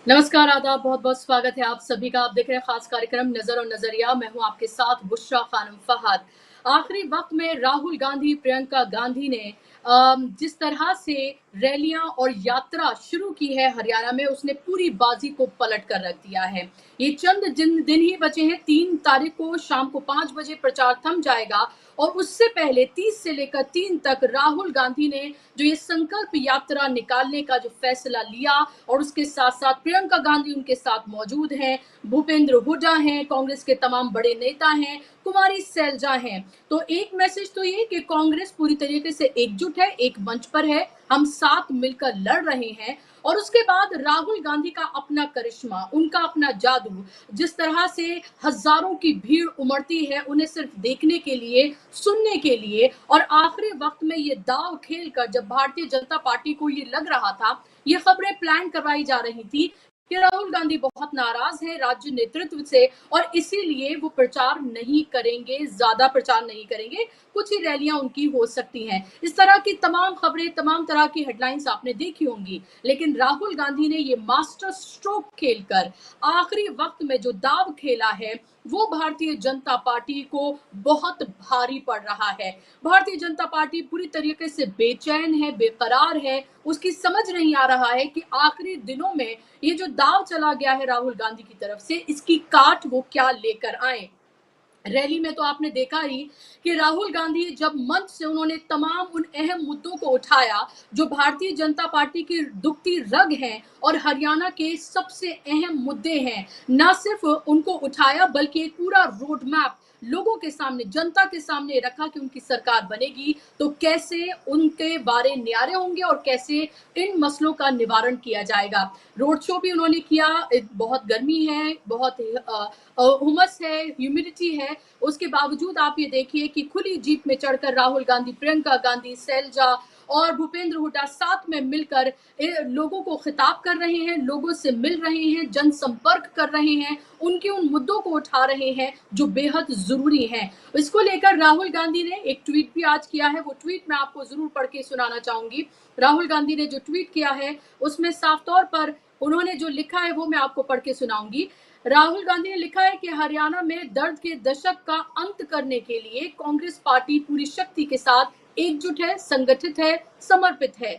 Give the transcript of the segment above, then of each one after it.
नमस्कार, आदाब, बहुत-बहुत स्वागत है आप सभी का। आप देख रहे हैं खास कार्यक्रम नज़र और नज़रिया। मैं हूं आपके साथ बुशरा खानम फहद। आखिरी वक्त में राहुल गांधी, प्रियंका गांधी ने जिस तरह से रैलियां और यात्रा शुरू की है हरियाणा में, उसने पूरी बाजी को पलट कर रख दिया है। ये चंद दिन ही बचे हैं। 3 तारीख को शाम को 5 बजे प्रचार थम जाएगा और उससे पहले 30 से लेकर 3 तक राहुल गांधी ने जो ये संकल्प यात्रा निकालने का जो फैसला लिया, और उसके साथ साथ प्रियंका गांधी उनके साथ मौजूद हैं, भूपेंद्र हुड्डा हैं, कांग्रेस के तमाम बड़े नेता हैं, कुमारी सैलजा हैं। तो एक मैसेज तो ये कि कांग्रेस पूरी तरीके से एकजुट है, एक मंच पर है, हम साथ मिलकर लड़ रहे हैं। और उसके बाद राहुल गांधी का अपना करिश्मा, उनका अपना जादू, जिस तरह से हजारों की भीड़ उमड़ती है उन्हें सिर्फ देखने के लिए, सुनने के लिए। और आखिरी वक्त में ये दाव खेल कर, जब भारतीय जनता पार्टी को ये लग रहा था, ये खबरें प्लान करवाई जा रही थी कि राहुल गांधी बहुत नाराज हैं राज्य नेतृत्व से और इसीलिए वो प्रचार नहीं करेंगे, ज्यादा प्रचार नहीं करेंगे, कुछ ही रैलियां उनकी हो सकती हैं। इस तरह की तमाम खबरें, तमाम तरह की हेडलाइंस आपने देखी होंगी। लेकिन राहुल गांधी ने ये मास्टर स्ट्रोक खेलकर आखिरी वक्त में जो दाव खेला है, वो भारतीय जनता पार्टी को बहुत भारी पड़ रहा है। भारतीय जनता पार्टी पूरी तरीके से बेचैन है, बेकरार है। उसकी समझ नहीं आ रहा है कि आखिरी दिनों में ये जो दाव चला गया है राहुल गांधी की तरफ से, इसकी काट वो क्या लेकर आए। रैली में तो आपने देखा ही कि राहुल गांधी जब मंच से उन्होंने तमाम उन अहम मुद्दों को उठाया जो भारतीय जनता पार्टी की दुखती रग हैं और हरियाणा के सबसे अहम मुद्दे हैं, ना सिर्फ उनको उठाया बल्कि एक पूरा रोड मैप लोगों के सामने, जनता के सामने रखा कि उनकी सरकार बनेगी तो कैसे उनके बारे न्यारे होंगे और कैसे इन मसलों का निवारण किया जाएगा। रोड शो भी उन्होंने किया। बहुत गर्मी है, बहुत उमस है, ह्यूमिडिटी है, उसके बावजूद आप ये देखिए कि खुली जीप में चढ़कर राहुल गांधी, प्रियंका गांधी, सैलजा और भूपेंद्र हुड्डा साथ में मिलकर लोगों को खिताब कर रहे हैं, लोगों से मिल रहे हैं, जनसंपर्क कर रहे हैं, उनके उन मुद्दों को उठा रहे हैं जो बेहद जरूरी हैं। इसको लेकर राहुल गांधी ने एक ट्वीट भी आज किया है। वो ट्वीट मैं आपको जरूर पढ़ के सुनाना चाहूंगी। राहुल गांधी ने जो ट्वीट किया है उसमें साफ तौर पर उन्होंने जो लिखा है वो मैं आपको पढ़ के सुनाऊंगी। राहुल गांधी ने लिखा है कि हरियाणा में दर्द के दशक का अंत करने के लिए कांग्रेस पार्टी पूरी शक्ति के साथ एकजुट है, संगठित है, समर्पित है।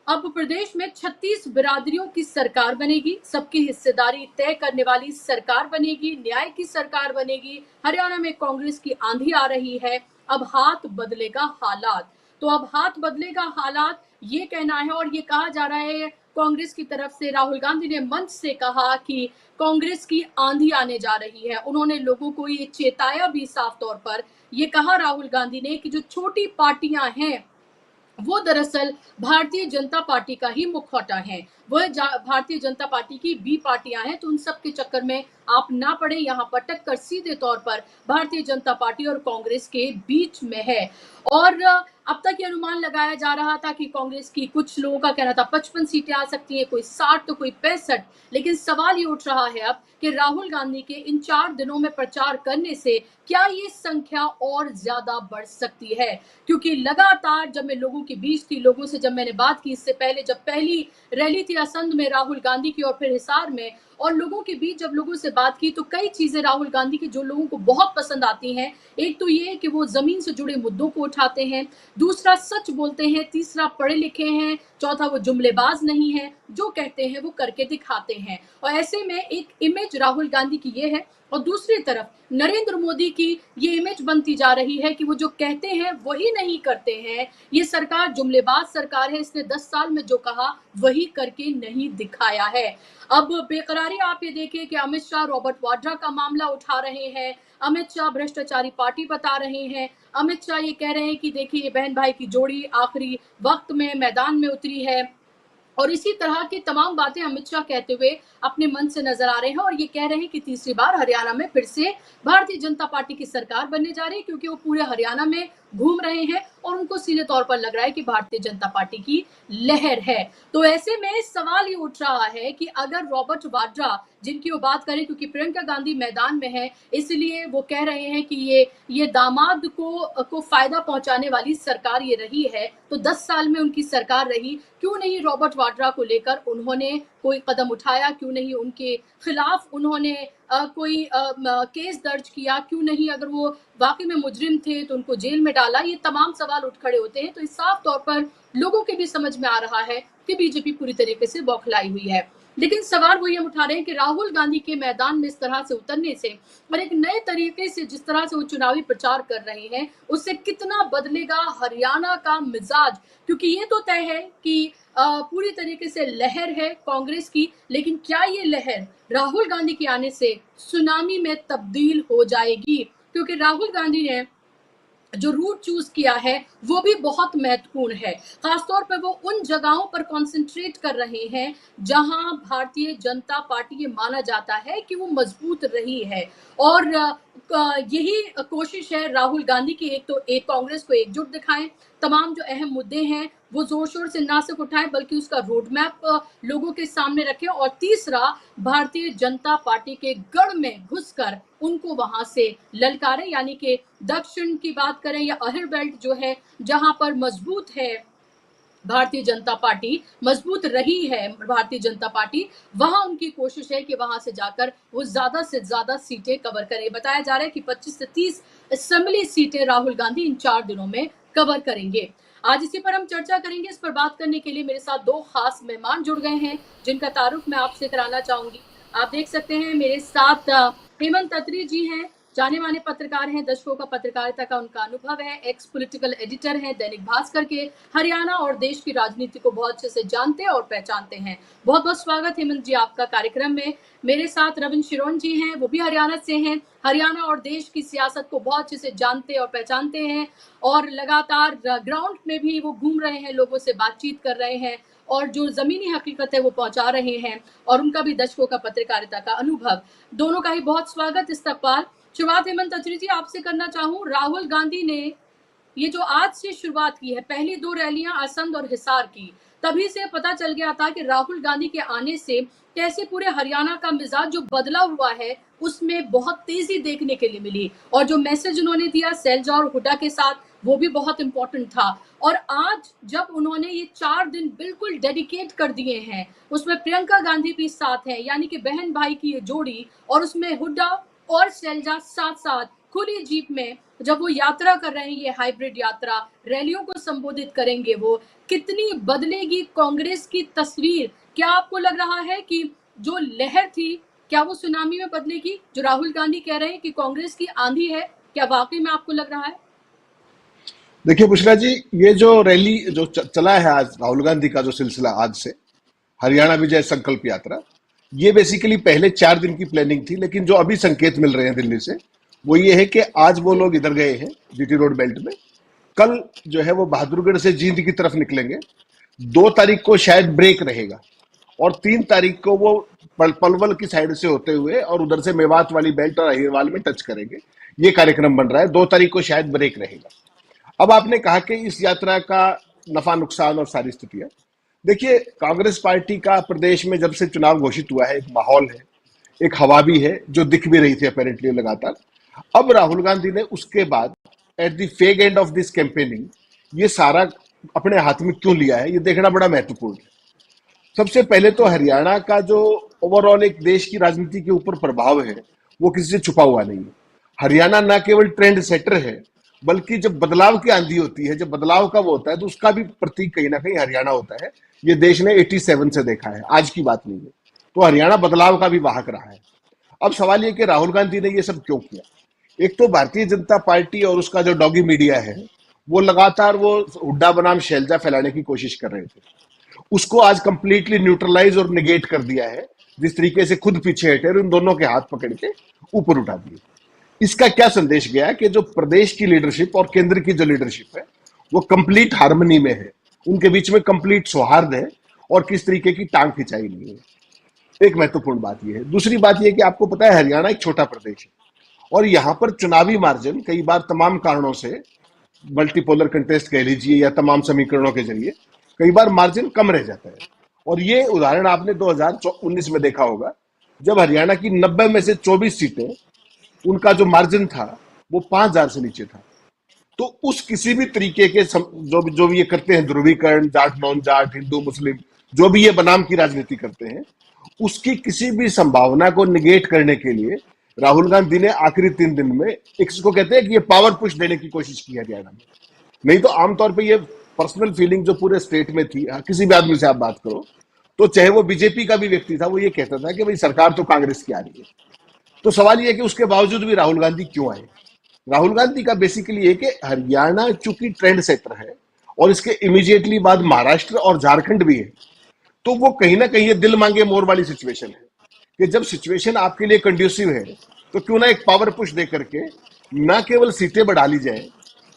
अब प्रदेश में 36 बिरादरियों की सरकार बनेगी, सबकी हिस्सेदारी तय करने वाली सरकार बनेगी, न्याय की सरकार बनेगी। हरियाणा में कांग्रेस की आंधी आ रही है, अब हाथ बदलेगा हालात। तो अब हाथ बदलेगा हालात, ये कहना है और ये कहा जा रहा है कांग्रेस की तरफ से। राहुल गांधी ने मंच से कहा कि कांग्रेस की आंधी आने जा रही है। उन्होंने लोगों को ये चेताया भी साफ तौर पर। ये कहा राहुल गांधी ने कि जो छोटी पार्टियां हैं वो दरअसल भारतीय जनता पार्टी का ही मुखौटा है। वह भारतीय जनता पार्टी की बी पार्टियां हैं, तो उन सब के चक्कर में आप ना पड़े। यहाँ पर टक्कर सीधे तौर पर भारतीय जनता पार्टी और कांग्रेस के बीच में है। और अब तक ये अनुमान लगाया जा रहा था कि कांग्रेस की, कुछ लोगों का कहना था 55 सीटें आ सकती हैं, कोई 60 तो कोई 65। लेकिन सवाल ये उठ रहा है अब कि राहुल गांधी के इन 4 दिनों में प्रचार करने से क्या ये संख्या और ज्यादा बढ़ सकती है। क्योंकि लगातार जब मैं लोगों के बीच थी, लोगों से जब मैंने बात की इससे पहले, जब पहली रैली थी असंध में राहुल गांधी की और फिर हिसार में, और लोगों के बीच जब लोगों से बात की तो कई चीजें राहुल गांधी की जो लोगों को बहुत पसंद आती हैं। एक तो ये कि वो जमीन से जुड़े मुद्दों को उठाते हैं, दूसरा सच बोलते हैं, तीसरा पढ़े लिखे हैं, चौथा वो जुमलेबाज नहीं है, जो कहते हैं वो करके दिखाते हैं। और ऐसे में एक इमेज राहुल गांधी की ये है, और दूसरी तरफ नरेंद्र मोदी की ये इमेज बनती जा रही है कि वो जो कहते हैं वही नहीं करते हैं। ये सरकार जुमलेबाज सरकार है, इसने 10 साल में जो कहा वही करके नहीं दिखाया है। अब बेकरारी आप ये देखिए कि अमित शाह रॉबर्ट वाड्रा का मामला उठा रहे हैं, अमित शाह भ्रष्टाचारी पार्टी बता रहे हैं, अमित शाह ये कह रहे हैं कि देखिए ये बहन भाई की जोड़ी आखिरी वक्त में मैदान में उतरी है। और इसी तरह की तमाम बातें अमित शाह कहते हुए अपने मन से नजर आ रहे हैं, और ये कह रहे हैं कि तीसरी बार हरियाणा में फिर से भारतीय जनता पार्टी की सरकार बनने जा रही है, क्योंकि वो पूरे हरियाणा में घूम रहे हैं और उनको सीधे तौर पर लग रहा है कि भारतीय जनता पार्टी की लहर है। तो ऐसे में सवाल ये उठ रहा है कि अगर रॉबर्ट वाड्रा, जिनकी वो बात करें क्योंकि प्रियंका गांधी मैदान में है, इसलिए वो कह रहे हैं कि ये दामाद को फायदा पहुंचाने वाली सरकार ये रही है, तो 10 साल में उनकी सरकार रही, क्यों नहीं रॉबर्ट वाड्रा को लेकर उन्होंने कोई कदम उठाया, क्यों नहीं उनके खिलाफ उन्होंने कोई केस दर्ज किया, क्यों नहीं अगर वो वाकई में मुजरिम थे तो उनको जेल में डाला। ये तमाम सवाल उठ खड़े होते हैं। तो इस साफ तौर पर लोगों के भी समझ में आ रहा है कि बीजेपी पूरी तरीके से बौखलाई हुई है। लेकिन सवाल वो ये उठा रहे हैं कि राहुल गांधी के मैदान में इस तरह से उतरने से और एक नए तरीके से जिस तरह से वो चुनावी प्रचार कर रहे हैं, उससे कितना बदलेगा हरियाणा का मिजाज, क्योंकि ये तो तय है कि पूरी तरीके से लहर है कांग्रेस की, लेकिन क्या ये लहर राहुल गांधी के आने से सुनामी में तब्दील हो जाएगी? क्योंकि राहुल गांधी ने जो रूट चूज किया है वो भी बहुत महत्वपूर्ण है। खासतौर पर वो उन जगहों पर कंसंट्रेट कर रहे हैं जहां भारतीय जनता पार्टी ये माना जाता है कि वो मजबूत रही है। और यही कोशिश है राहुल गांधी की, एक तो एक कांग्रेस को एकजुट दिखाएं, तमाम जो अहम मुद्दे हैं वो जोर शोर से ना सिर्फ उठाएं बल्कि उसका रोड मैप लोगों के सामने रखें, और तीसरा भारतीय जनता पार्टी के गढ़ में घुसकर उनको वहां से ललकारें। यानी कि दक्षिण की बात करें या अहिर बेल्ट जो है, जहां पर मजबूत है भारतीय जनता पार्टी, मजबूत रही है भारतीय जनता पार्टी, वहां उनकी कोशिश है कि वहां से जाकर वो ज्यादा से ज्यादा सीटें कवर करें। बताया जा रहा है कि 25 से 30 असेंबली सीटें राहुल गांधी इन 4 दिनों में कवर करेंगे। आज इसी पर हम चर्चा करेंगे। इस पर बात करने के लिए मेरे साथ 2 खास मेहमान जुड़ गए हैं जिनका तारुफ मैं आपसे कराना चाहूंगी। आप देख सकते हैं मेरे साथ हेमंत अत्री जी हैं, जाने माने पत्रकार हैं, दशकों का पत्रकारिता का उनका अनुभव है, एक्स पॉलिटिकल एडिटर हैं दैनिक भास्कर के, हरियाणा और देश की राजनीति को बहुत अच्छे से जानते और पहचानते हैं। बहुत बहुत स्वागत हेमंत जी आपका कार्यक्रम में। मेरे साथ रविंद्र शिरोन जी हैं, वो भी हरियाणा से हैं, हरियाणा और देश की सियासत को बहुत अच्छे से जानते और पहचानते हैं और लगातार ग्राउंड में भी वो घूम रहे हैं, लोगों से बातचीत कर रहे हैं और जो जमीनी हकीकत है वो पहुंचा रहे हैं, और उनका भी दशकों का पत्रकारिता का अनुभव। दोनों का ही बहुत स्वागत। इस्तकबाल। शुरुआत हेमंत अत्री जी आपसे करना चाहूं। राहुल गांधी ने ये जो आज से शुरुआत की है, पहली 2 रैलियां असंध और हिसार की, तभी से पता चल गया था कि राहुल गांधी के आने से कैसे पूरे हरियाणा का मिजाज जो बदला हुआ है उसमें बहुत तेजी देखने के लिए मिली, और जो मैसेज उन्होंने दिया सैलजा और हुड्डा के साथ वो भी बहुत इंपॉर्टेंट था। और आज जब उन्होंने ये 4 दिन बिल्कुल डेडिकेट कर दिए हैं, उसमें प्रियंका गांधी भी साथ है, यानी कि बहन भाई की ये जोड़ी, और उसमें हुड्डा और सैलजा साथ साथ खुली जीप में जब वो यात्रा कर रहे हैं, ये हाइब्रिड यात्रा, रैलियों को संबोधित करेंगे, वो कितनी बदलेगी कांग्रेस की तस्वीर? क्या आपको लग रहा है कि जो लहर थी क्या वो सुनामी में बदलेगी? जो राहुल गांधी कह रहे हैं कि कांग्रेस की आंधी है, क्या वाकई में आपको लग रहा है? देखिए पुष्पा जी, ये जो रैली जो चला है आज राहुल गांधी का जो सिलसिला आज से हरियाणा विजय संकल्प यात्रा, ये बेसिकली पहले 4 दिन की प्लानिंग थी, लेकिन जो अभी संकेत मिल रहे हैं दिल्ली से वो ये है कि आज वो लोग इधर गए हैं जीटी रोड बेल्ट में, कल जो है वो बहादुरगढ़ से जींद की तरफ निकलेंगे, 2 तारीख को शायद ब्रेक रहेगा और 3 तारीख को वो पलवल की साइड से होते हुए और उधर से मेवात वाली बेल्ट और अहिरवाल में टच करेंगे। ये कार्यक्रम बन रहा है। 2 तारीख को शायद ब्रेक रहेगा। अब आपने कहा कि इस यात्रा का नफा नुकसान और सारी स्थितियां, देखिए कांग्रेस पार्टी का प्रदेश में जब से चुनाव घोषित हुआ है एक माहौल है, एक हवा भी है जो दिख भी रही थी अपेरेंटली लगातार। अब राहुल गांधी ने उसके बाद at the fag end of this campaigning ये सारा अपने हाथ में क्यों लिया है, ये देखना बड़ा महत्वपूर्ण है। सबसे पहले तो हरियाणा का जो ओवरऑल एक देश की राजनीति के ऊपर प्रभाव है वो किसी से छुपा हुआ नहीं है। हरियाणा न केवल ट्रेंड सेटर है, बल्कि जब बदलाव की आंधी होती है, जब बदलाव का वो होता है, तो उसका भी प्रतीक कहीं ना कहीं हरियाणा होता है। ये देश ने 87 से देखा है, आज की बात नहीं है। तो हरियाणा बदलाव का भी वाहक रहा है। अब सवाल ये कि राहुल गांधी ने ये सब क्यों किया। एक तो भारतीय जनता पार्टी और उसका जो डॉगी मीडिया है वो लगातार वो हुड्डा बनाम शैलजा फैलाने की कोशिश कर रहे थे, उसको आज कंप्लीटली न्यूट्रलाइज और निगेट कर दिया है। जिस तरीके से खुद पीछे हटे और उन दोनों के हाथ पकड़ के ऊपर उठा दिए। इसका क्या संदेश गया कि जो प्रदेश की लीडरशिप और केंद्र की जो लीडरशिप है वो कंप्लीट हार्मनी में है, उनके बीच में कंप्लीट सौहार्द है और किस तरीके की टांग खिंचाई नहीं है। एक महत्वपूर्ण बात यह है। दूसरी बात यह कि आपको पता है हरियाणा एक छोटा प्रदेश है और यहां पर चुनावी मार्जिन कई बार तमाम कारणों से मल्टीपोलर कंटेस्ट कह लीजिए या तमाम समीकरणों के जरिए कई बार मार्जिन कम रह जाता है। और ये उदाहरण आपने 2019 में देखा होगा, जब हरियाणा की 90 में से 24 सीटें, उनका जो मार्जिन था वो 5,000 से नीचे था। तो उस किसी भी तरीके के जो भी ये करते हैं, ध्रुवीकरण, जाट नॉन जाट, हिंदू मुस्लिम, जो भी ये बनाम की राजनीति करते हैं, उसकी किसी भी संभावना को निगेट करने के लिए राहुल गांधी ने आखिरी 3 दिन में इसको कहते हैं कि ये पावर पुश देने की कोशिश की हरियाणा में। नहीं तो आमतौर पे ये पर्सनल फीलिंग जो पूरे स्टेट में थी, किसी भी आदमी से आप बात करो तो चाहे वो बीजेपी का भी व्यक्ति था, वो ये कहता था कि भाई सरकार तो कांग्रेस की आ रही है। तो सवाल ये है कि उसके बावजूद भी राहुल गांधी क्यों आए। राहुल गांधी का बेसिकली ये कि हरियाणा चूंकि ट्रेंड सेटर है और इसके इमीडिएटली बाद महाराष्ट्र और झारखंड भी है, तो वो कहीं ना कहीं ये दिल मांगे मोर वाली सिचुएशन है कि जब सिचुएशन आपके लिए कंड्यूसिव है तो क्यों ना एक पावर पुश दे करके ना केवल सीटें बढ़ा ली जाए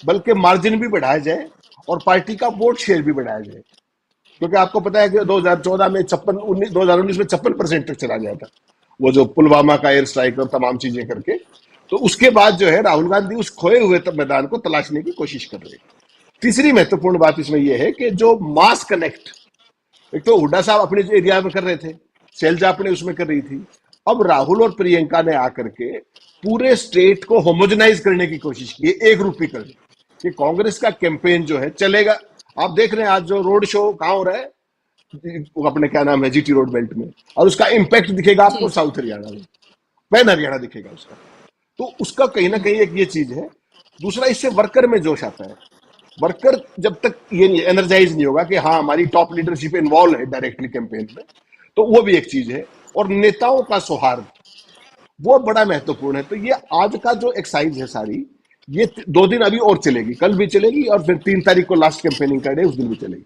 बल्कि मार्जिन भी बढ़ाया जाए और पार्टी का वोट शेयर भी बढ़ाया जाए। क्योंकि आपको पता है कि 2014 में 2019 में 56% तक चला गया था, वो जो पुलवामा का एयर स्ट्राइक और तमाम चीजें करके। तो उसके बाद जो है राहुल गांधी उस खोए हुए मैदान को तलाशने की कोशिश कर रहे हैं। तीसरी महत्वपूर्ण बात इसमें यह है कि जो मास कनेक्ट, एक तो हुड्डा साहब अपने एरिया में कर रहे थे, शैलजा अपने उसमें कर रही थी, अब राहुल और प्रियंका ने आकर के पूरे स्टेट को होमोजेनाइज करने की कोशिश की, एक रूपीकरण, कि कांग्रेस का कैंपेन जो है चलेगा। आप देख रहे हैं आज जो रोड शो कहां हो रहा है, वो अपने क्या नाम है, जीटी रोड बेल्ट में, और उसका इंपैक्ट दिखेगा आपको जी। साउथ हरियाणा में, पैन हरियाणा दिखेगा उसका। तो उसका कहीं ना कहीं एक ये चीज है। दूसरा, इससे वर्कर में जोश आता है। वर्कर जब तक ये एनर्जाइज नहीं होगा कि हाँ हमारी टॉप लीडरशिप इन्वॉल्व है डायरेक्टली कैंपेन में, तो वो भी एक चीज है। और नेताओं का सौहार्द, वो बड़ा महत्वपूर्ण है। तो ये आज का जो एक्सरसाइज है सारी, ये 2 दिन अभी और चलेगी, कल भी चलेगी और फिर 3 तारीख को लास्ट कैंपेनिंग का डे, उस दिन भी चलेगी।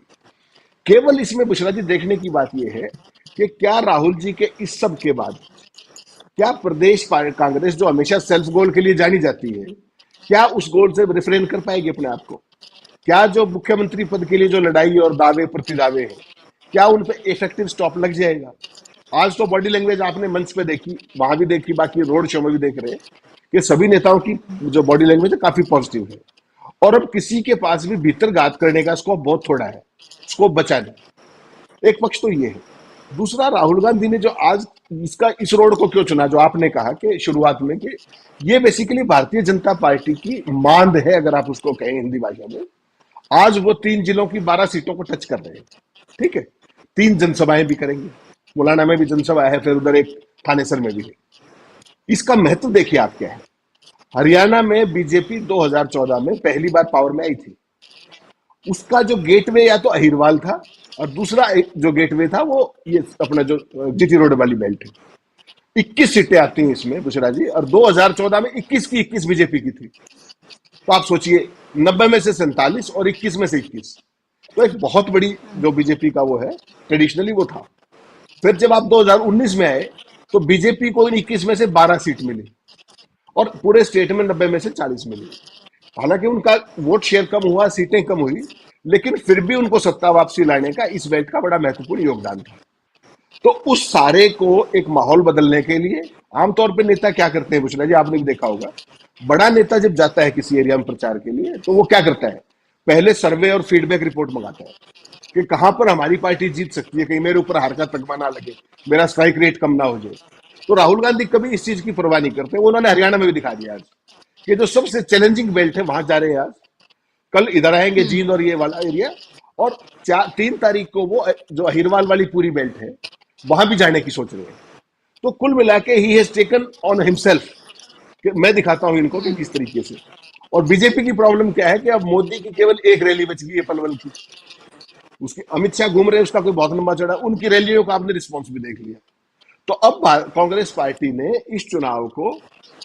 केवल इसमें बुशरा जी देखने की बात यह है कि क्या राहुल जी के इस सब के बाद क्या प्रदेश कांग्रेस, जो हमेशा सेल्फ गोल के लिए जानी जाती है, क्या उस गोल से रिफ्रेन कर पाएगी अपने आप को? क्या जो मुख्यमंत्री पद के लिए जो लड़ाई और दावे प्रतिदावे हैं, क्या उन पे इफेक्टिव स्टॉप लग जाएगा? आज तो बॉडी लैंग्वेज आपने मंच पे देखी, वहां भी देखी, बाकी रोड शो में भी देख रहे हैं कि सभी नेताओं की जो बॉडी लैंग्वेज है काफी पॉजिटिव है। और अब किसी के पास भी भीतर घात करने का स्कोप बहुत थोड़ा है, स्कोप बचा नहीं। एक पक्ष तो ये है। दूसरा, राहुल गांधी ने जो आज इस रोड को क्यों चुना, जो आपने कहा कि शुरुआत में, कि ये बेसिकली भारतीय जनता पार्टी की मांद है, अगर आप उसको कहें हिंदी भाषा में। आज वो 3 जिलों की 12 सीटों को टच कर रहे हैं, ठीक है, 3 जनसभाएं भी करेंगे, मुलाना में भी जनसभा है, फिर उधर एक थानेसर में भी है। इसका महत्व देखिए आप क्या है। हरियाणा में बीजेपी 2014 में पहली बार पावर में आई थी, उसका जो गेटवे या तो अहिरवाल था, और दूसरा जो गेटवे था वो ये अपना जो जीटी रोड वाली बेल्ट है। 21 सीटें आती हैं इसमें बुशरा जी, और 2014 में 21 की 21 बीजेपी की थी। तो आप सोचिए, 90 में से 47 और 21 में से 21, तो एक बहुत बड़ी जो बीजेपी का वो है, ट्रेडिशनली वो था। फिर जब आप 2019 में आए तो बीजेपी को इन 21 में से 12 सीट मिली और पूरे स्टेट में 90 में से 40 मिली। हालांकि उनका वोट शेयर कम हुआ, सीटें कम हुई, लेकिन फिर भी उनको सत्ता वापसी लाने का इस बेल्ट का बड़ा महत्वपूर्ण योगदान था। तो उस सारे को एक माहौल बदलने के लिए आमतौर पर नेता क्या करते हैं बुशरा जी, आपने भी देखा होगा, बड़ा नेता जब जाता है किसी एरिया में प्रचार के लिए तो वो क्या करता है, पहले सर्वे और फीडबैक रिपोर्ट मंगाता है कि कहां पर हमारी पार्टी जीत सकती है, कहीं मेरे ऊपर हार का तगमा ना लगे, मेरा स्ट्राइक रेट कम ना हो जाए। तो राहुल गांधी कभी इस चीज की परवाह नहीं करते। उन्होंने हरियाणा में भी दिखा दिया आज कि जो सबसे चैलेंजिंग बेल्ट है वहां जा रहे हैं आज, कल इधर आएंगे जींद और ये वाला एरिया, और 3 तारीख को वो जो अहिरवाल वाली पूरी बेल्ट है वहां भी जाने की सोच रहे हैं। तो कुल मिला के he has taken on himself कि मैं दिखाता हूं इनको कि किस तरीके से। और बीजेपी की प्रॉब्लम क्या है कि अब मोदी की केवल एक रैली बच गई है पलवल की, उसकी अमित शाह घूम रहे हैं, उसका कोई बहुत लंबा चढ़ा, उनकी रैलियों का आपने रिस्पॉन्स भी देख लिया। तो अब कांग्रेस पार्टी ने इस चुनाव को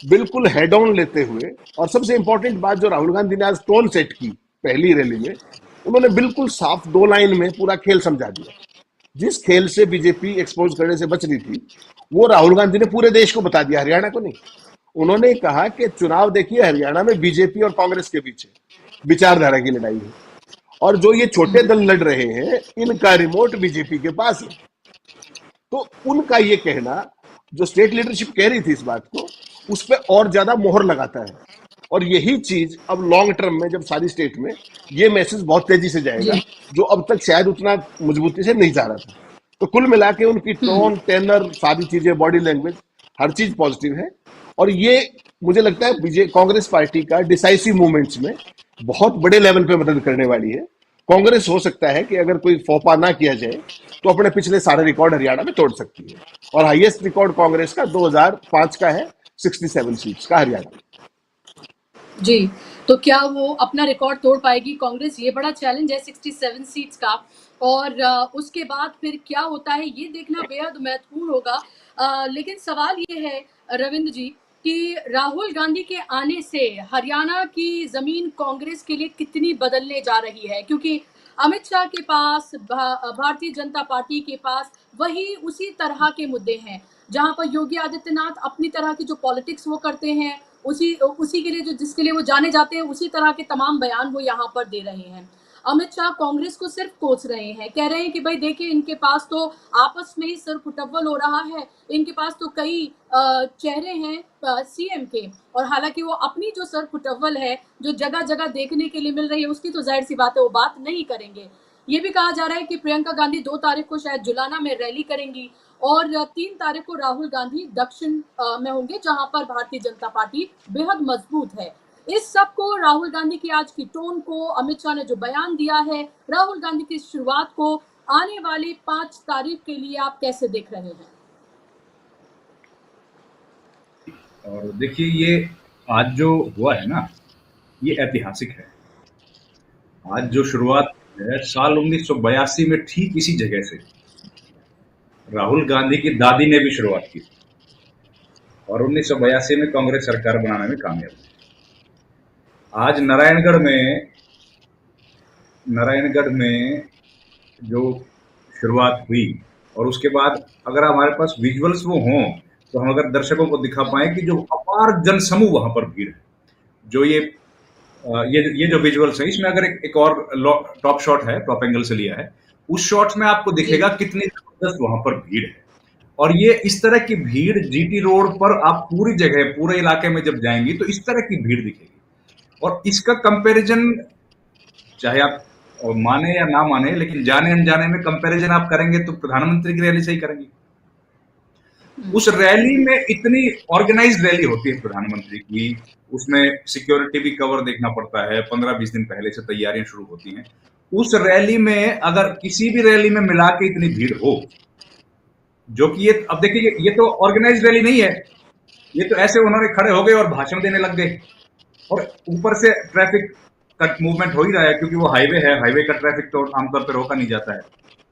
बिल्कुल हेड ऑन लेते हुए, और सबसे इंपॉर्टेंट बात जो राहुल गांधी ने आज टोन सेट की पहली रैली में, उन्होंने बिल्कुल साफ 2 लाइन में पूरा खेल समझा दिया। जिस खेल से बीजेपी एक्सपोज करने से बच रही थी, वो राहुल गांधी ने पूरे देश को बता दिया, हरियाणा को नहीं। उन्होंने कहा कि चुनाव देखिए हरियाणा में बीजेपी और कांग्रेस के बीच विचारधारा की लड़ाई है, और जो ये छोटे दल लड़ रहे हैं इनका रिमोट बीजेपी के पास है। तो उनका ये कहना, जो स्टेट लीडरशिप कह रही थी इस बात को, उस पर और ज्यादा मोहर लगाता है। और यही चीज अब लॉन्ग टर्म में जब सारी स्टेट में ये मैसेज बहुत तेजी से जाएगा, जी। जो अब तक शायद उतना मजबूती से नहीं जा रहा था। तो कुल मिला के उनकी हुँ। टोन, टेनर, सारी चीजें, बॉडी लैंग्वेज, हर चीज पॉजिटिव है। और ये मुझे लगता है बीजे कांग्रेस पार्टी का डिसाइसिव मूवमेंट्स में बहुत बड़े लेवल पे मदद करने वाली है। कांग्रेस हो सकता है कि अगर कोई फोपा ना किया जाए तो अपने पिछले सारे रिकॉर्ड हरियाणा में तोड़ सकती है। और हाईएस्ट रिकॉर्ड कांग्रेस का 2005 का है, 67 सीट्स का हरियाणा में। जी, तो क्या वो अपना रिकॉर्ड तोड़ पाएगी कांग्रेस? ये बड़ा चैलेंज है 67 सीट्स का। और उसके बाद फिर क्या होता है ये देखना बेहद महत्वपूर्ण होगा। लेकिन सवाल ये है रविंद्र जी कि राहुल गांधी के आने से हरियाणा की ज़मीन कांग्रेस के लिए कितनी बदलने जा रही है? क्योंकि अमित शाह के पास, भारतीय जनता पार्टी के पास वही उसी तरह के मुद्दे हैं, जहाँ पर योगी आदित्यनाथ अपनी तरह की जो पॉलिटिक्स वो करते हैं, उसी उसी के लिए जो जिसके लिए वो जाने जाते हैं, उसी तरह के तमाम बयान वो यहाँ पर दे रहे हैं। अमित शाह कांग्रेस को सिर्फ कोस रहे हैं, कह रहे हैं कि भाई देखिए इनके पास तो आपस में ही सर फुटअव्वल हो रहा है, इनके पास तो कई चेहरे हैं सीएम के। और हालांकि वो अपनी जो सर फुटअव्वल है जो जगह जगह देखने के लिए मिल रही है उसकी तो जाहिर सी बात है वो बात नहीं करेंगे। ये भी कहा जा रहा है कि प्रियंका गांधी 2 तारीख को शायद जुलाना में रैली करेंगी और 3 तारीख को राहुल गांधी दक्षिण में होंगे जहां पर भारतीय जनता पार्टी बेहद मजबूत है। इस सब को, राहुल गांधी की आज की टोन को, अमित शाह ने जो बयान दिया है, राहुल गांधी की शुरुआत को आने वाली 5 तारीख के लिए आप कैसे देख रहे हैं? और देखिए ये आज जो हुआ है ना, ये ऐतिहासिक है। आज जो शुरुआत है साल 1982 में ठीक इसी जगह से राहुल गांधी की दादी ने भी शुरुआत की और 1982 में कांग्रेस सरकार बनाने में कामयाब हुई। आज नारायणगढ़ में जो शुरुआत हुई और उसके बाद अगर हमारे पास विजुअल्स वो हों तो हम अगर दर्शकों को दिखा पाए कि जो अपार जनसमूह वहां पर भीड़ है, जो ये जो विजुअल्स है, इसमें अगर एक और टॉप शॉट है, टॉप एंगल से लिया है, उस शॉट में आपको दिखेगा कितनी जबरदस्त वहां पर भीड़ है। और ये इस तरह की भीड़ जीटी रोड पर आप पूरी जगह, पूरे इलाके में जब जाएंगी तो इस तरह की भीड़ दिखेगी। और इसका कंपैरिजन चाहे आप माने या ना माने, लेकिन जाने अनजाने में कंपैरिजन आप करेंगे तो प्रधानमंत्री की रैली से ही करेंगे। उस रैली में इतनी ऑर्गेनाइज्ड रैली होती है प्रधानमंत्री की, उसमें सिक्योरिटी भी कवर देखना पड़ता है, 15-20 दिन पहले से तैयारियां शुरू होती हैं। उस रैली में अगर किसी भी रैली में मिला के इतनी भीड़ हो, जो कि ये अब देखिए ये तो ऑर्गेनाइज्ड रैली नहीं है, ये तो ऐसे उन्होंने खड़े हो गए और भाषण देने लग गए। और ऊपर से ट्रैफिक का मूवमेंट हो ही रहा है क्योंकि वो हाईवे है, हाईवे का ट्रैफिक तो आमतौर पर रोका नहीं जाता है।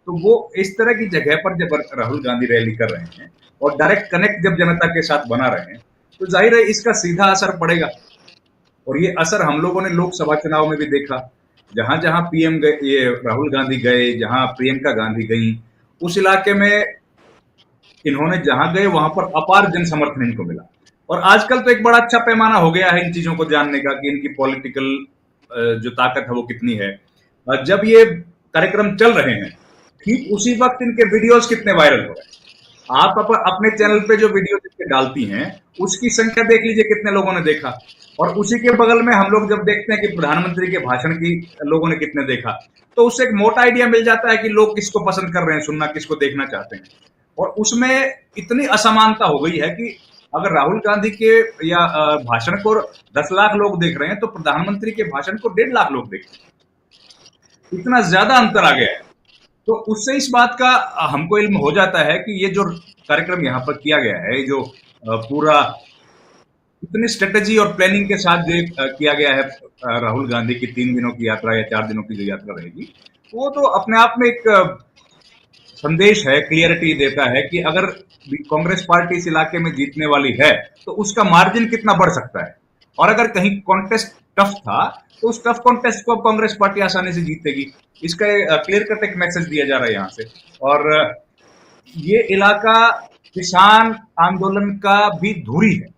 तो वो इस तरह की जगह पर जब राहुल गांधी रैली कर रहे हैं और डायरेक्ट कनेक्ट जब जनता के साथ बना रहे हैं, तो जाहिर है इसका सीधा असर पड़ेगा। और ये असर हम लोगों ने लोकसभा चुनाव में भी देखा, जहां जहां पीएम गए, ये राहुल गांधी गए, जहां प्रियंका गांधी गई, उस इलाके में इन्होंने जहां गए वहां पर अपार जन समर्थन इनको मिला। और आजकल तो एक बड़ा अच्छा पैमाना हो गया है इन चीजों को जानने का कि इनकी पॉलिटिकल जो ताकत है वो कितनी है। जब ये कार्यक्रम चल रहे हैं ठीक उसी वक्त इनके वीडियोस कितने वायरल हो रहे हैं। आप अपने चैनल पे जो वीडियो डालती हैं उसकी संख्या देख लीजिए कितने लोगों ने देखा, और उसी के बगल में हम लोग जब देखते हैं कि प्रधानमंत्री के भाषण की लोगों ने कितने देखा, तो उससे एक मोटा आइडिया मिल जाता है कि लोग किसको पसंद कर रहे हैं सुनना, किसको देखना चाहते हैं। और उसमें इतनी असमानता हो गई है कि अगर राहुल गांधी के या भाषण को 10 लाख लोग देख रहे हैं तो प्रधानमंत्री के भाषण को 1.5 लाख लोग देख रहे हैं। इतना ज्यादा अंतर आ गया है। तो उससे इस बात का हमको इल्म हो जाता है कि ये जो कार्यक्रम यहाँ पर किया गया है, जो पूरा इतनी स्ट्रेटेजी और प्लानिंग के साथ जो किया गया है राहुल गांधी की 3 दिनों की यात्रा या 4 दिनों की जो यात्रा रहेगी, वो तो अपने आप में एक संदेश है, क्लियरिटी देता है कि अगर कांग्रेस पार्टी इस इलाके में जीतने वाली है तो उसका मार्जिन कितना बढ़ सकता है। और अगर कहीं कॉन्टेस्ट टफ था तो उस टफ कॉन्टेस्ट को कांग्रेस पार्टी आसानी से जीतेगी। इसका क्लियर कट एक मैसेज दिया जा रहा है यहाँ से। और ये इलाका किसान आंदोलन का भी धुरी है।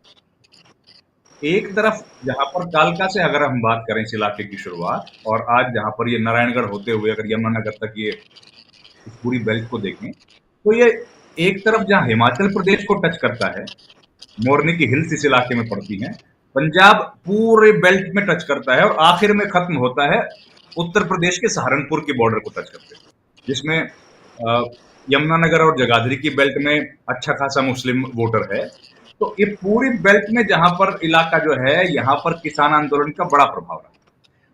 एक तरफ जहां पर कालका से अगर हम बात करें इस इलाके की शुरुआत, और आज जहां पर ये नारायणगढ़ होते हुए अगर यमुनानगर तक ये इस पूरी बेल्ट को देखें, तो ये एक तरफ जहां हिमाचल प्रदेश को टच करता है, मोरनी की हिल्स इस इलाके में पड़ती हैं, पंजाब पूरे बेल्ट में टच करता है और आखिर में खत्म होता है उत्तर प्रदेश के सहारनपुर के बॉर्डर को टच करते हैं, जिसमें यमुनानगर और जगाधरी की बेल्ट में अच्छा खासा मुस्लिम वोटर है। तो ये पूरी बेल्ट में जहां पर इलाका जो है, यहाँ पर किसान आंदोलन का बड़ा प्रभाव रहा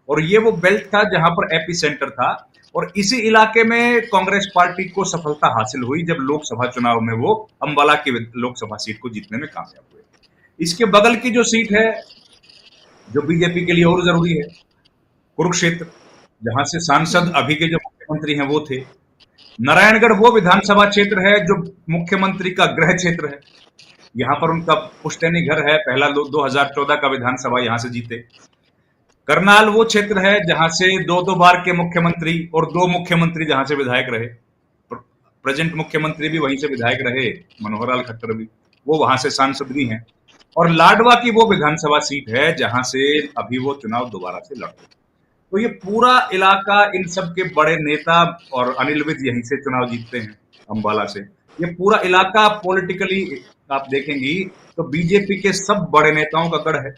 और ये वो बेल्ट था जहां पर एपी सेंटर था। और इसी इलाके में कांग्रेस पार्टी को सफलता हासिल हुई जब लोकसभा चुनाव में वो अंबाला की लोकसभा सीट को जीतने में कामयाब हुए। इसके बगल की जो सीट है, जो बीजेपी के लिए और जरूरी है, कुरुक्षेत्र, जहां से सांसद अभी के जो मुख्यमंत्री हैं वो थे। नारायणगढ़ वो विधानसभा क्षेत्र है जो मुख्यमंत्री का गृह क्षेत्र है, यहाँ पर उनका पुश्तैनी घर है, पहला 2014 का विधानसभा यहां से जीते। करनाल वो क्षेत्र है जहां से दो बार के मुख्यमंत्री और 2 मुख्यमंत्री जहां से विधायक रहे, प्रेजेंट मुख्यमंत्री भी वहीं से विधायक रहे, मनोहर लाल खट्टर भी, वो वहां से सांसद भी हैं। और लाडवा की वो विधानसभा सीट है जहां से अभी वो चुनाव दोबारा से लड़ते। तो ये पूरा इलाका, इन सब के बड़े नेता, और अनिल विज यहीं से चुनाव जीतते हैं अंबाला से। ये पूरा इलाका पॉलिटिकली आप देखेंगी तो बीजेपी के सब बड़े नेताओं का गढ़ है,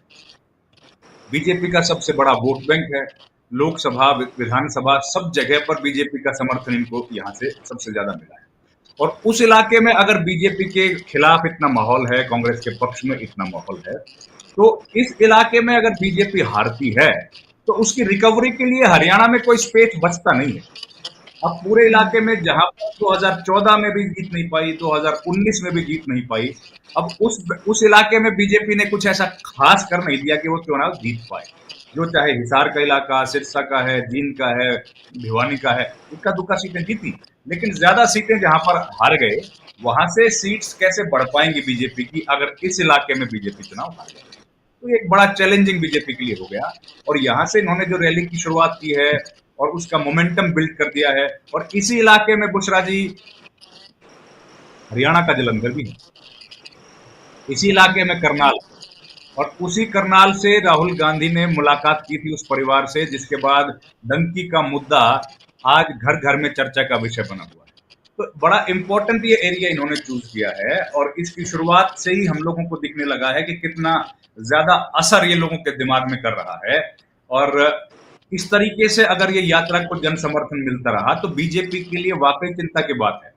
बीजेपी का सबसे बड़ा वोट बैंक है। लोकसभा, विधानसभा, सब जगह पर बीजेपी का समर्थन इनको यहाँ से सबसे ज्यादा मिला है। और उस इलाके में अगर बीजेपी के खिलाफ इतना माहौल है, कांग्रेस के पक्ष में इतना माहौल है, तो इस इलाके में अगर बीजेपी हारती है तो उसकी रिकवरी के लिए हरियाणा में कोई स्पेस बचता नहीं है। अब पूरे इलाके में जहां पर 2014 में भी जीत नहीं पाई, 2019 में भी जीत नहीं पाई, अब उस इलाके में बीजेपी ने कुछ ऐसा खास कर नहीं दिया कि वो चुनाव जीत पाए। जो चाहे हिसार का इलाका, सिरसा का है, जींद का है, भिवानी का है, इक्का दुक्का सीटें जीती, लेकिन ज्यादा सीटें जहां पर हार गए, वहां से सीट्स कैसे बढ़ पाएंगी बीजेपी की अगर इस इलाके में बीजेपी चुनाव हार गई। तो ये एक बड़ा चैलेंजिंग बीजेपी के लिए हो गया। और यहां से इन्होंने जो रैली की शुरुआत की है और उसका मोमेंटम बिल्ड कर दिया है, और इसी इलाके में बुशरा जी हरियाणा का जलंधर भी है, इसी इलाके में करनाल, और उसी करनाल से राहुल गांधी ने मुलाकात की थी उस परिवार से जिसके बाद डंकी का मुद्दा आज घर घर में चर्चा का विषय बना हुआ है। तो बड़ा इंपॉर्टेंट ये एरिया इन्होंने चूज किया है और इसकी शुरुआत से ही हम लोगों को दिखने लगा है कि कितना ज्यादा असर ये लोगों के दिमाग में कर रहा है। और इस तरीके से अगर ये यात्रा को जन समर्थन मिलता रहा तो बीजेपी के लिए वाकई चिंता की बात है,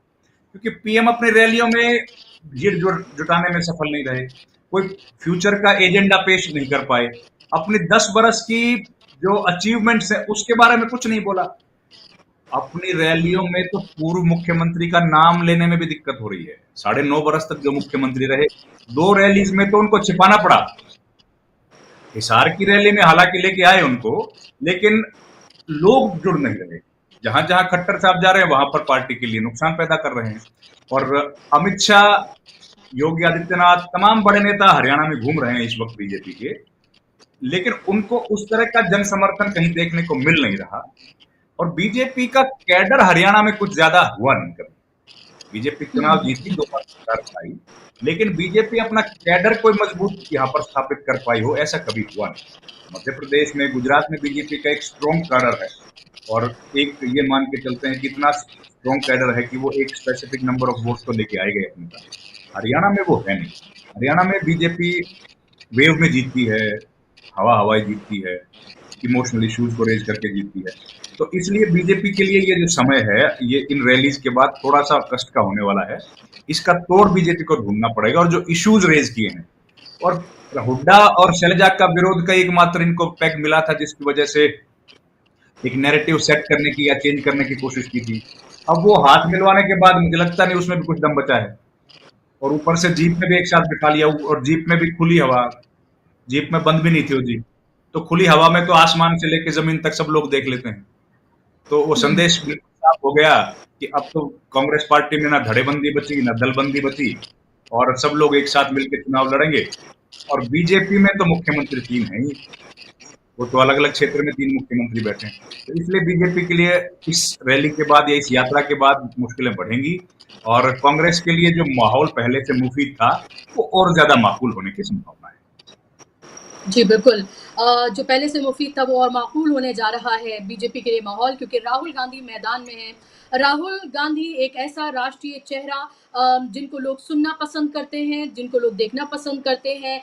क्योंकि पीएम अपनी रैलियों में भीड़ जुटाने में सफल नहीं रहे, कोई फ्यूचर का एजेंडा पेश नहीं कर पाए, अपनी 10 बरस की जो अचीवमेंट्स है उसके बारे में कुछ नहीं बोला। अपनी रैलियों में तो पूर्व मुख्यमंत्री का नाम लेने में भी दिक्कत हो रही है। 9.5 बरस तक जो मुख्यमंत्री रहे, 2 रैलीज में तो उनको छिपाना पड़ा। हिसार की रैली में हालांकि लेके आए उनको, लेकिन लोग जुड़ नहीं रहे। जहां जहां खट्टर साहब जा रहे हैं वहां पर पार्टी के लिए नुकसान पैदा कर रहे हैं। और अमित शाह, योगी आदित्यनाथ, तमाम बड़े नेता हरियाणा में घूम रहे हैं इस वक्त बीजेपी के, लेकिन उनको उस तरह का जन समर्थन कहीं देखने को मिल नहीं रहा। और बीजेपी का कैडर हरियाणा में कुछ ज्यादा हुआ नहीं कभी। बीजेपी चुनाव जीती, 2 बार सरकार आई, लेकिन बीजेपी अपना कैडर कोई मजबूत यहाँ पर स्थापित कर पाई हो ऐसा कभी हुआ नहीं। मध्य प्रदेश में, गुजरात में बीजेपी का एक स्ट्रॉन्ग कैडर है और एक ये मान के चलते हैं कि इतना स्ट्रॉन्ग कैडर है कि वो एक स्पेसिफिक नंबर ऑफ वोट को लेके आएगा अपने पास। हरियाणा में वो है नहीं। हरियाणा में बीजेपी वेव में जीतती है, हवाई जीतती है, इमोशनल इश्यूज को रेज करके जीतती है। तो इसलिए बीजेपी के लिए ये जो समय है, ये इन रैलीज के बाद थोड़ा सा कष्ट का होने वाला है। इसका तोड़ बीजेपी को ढूंढना पड़ेगा और जो इश्यूज रेज किए हैं, और हुड्डा और शैलजा का विरोध का एकमात्र इनको पैग मिला था जिसकी वजह से एक नैरेटिव सेट करने की या चेंज करने की कोशिश की थी। अब वो हाथ मिलवाने के बाद मुझे लगता नहीं उसमें भी कुछ दम बचा है। और ऊपर से जीप में भी एक साथ बिठा लिया, और जीप में भी खुली हवा, जीप में बंद भी नहीं थी वो जीप, तो खुली हवा में तो आसमान से लेके जमीन तक सब लोग देख लेते हैं। तो वो संदेश बिल्कुल साफ हो गया कि अब तो कांग्रेस पार्टी में ना धड़ेबंदी बची ना दलबंदी बची, और सब लोग एक साथ मिलकर चुनाव लड़ेंगे। और बीजेपी में तो मुख्यमंत्री 3 है ही, वो तो अलग अलग क्षेत्र में 3 मुख्यमंत्री बैठे हैं। तो इसलिए बीजेपी के लिए इस रैली के बाद या इस यात्रा के बाद मुश्किलें बढ़ेंगी, और कांग्रेस के लिए जो माहौल पहले से मुफीद था वो और ज्यादा माकूल होने की संभावना है। जी बिल्कुल। जो पहले से मुफीद था वो और माकूल होने जा रहा है बीजेपी के लिए माहौल, क्योंकि राहुल गांधी मैदान में हैं। राहुल गांधी एक ऐसा राष्ट्रीय चेहरा जिनको लोग सुनना पसंद करते हैं, जिनको लोग देखना पसंद करते हैं।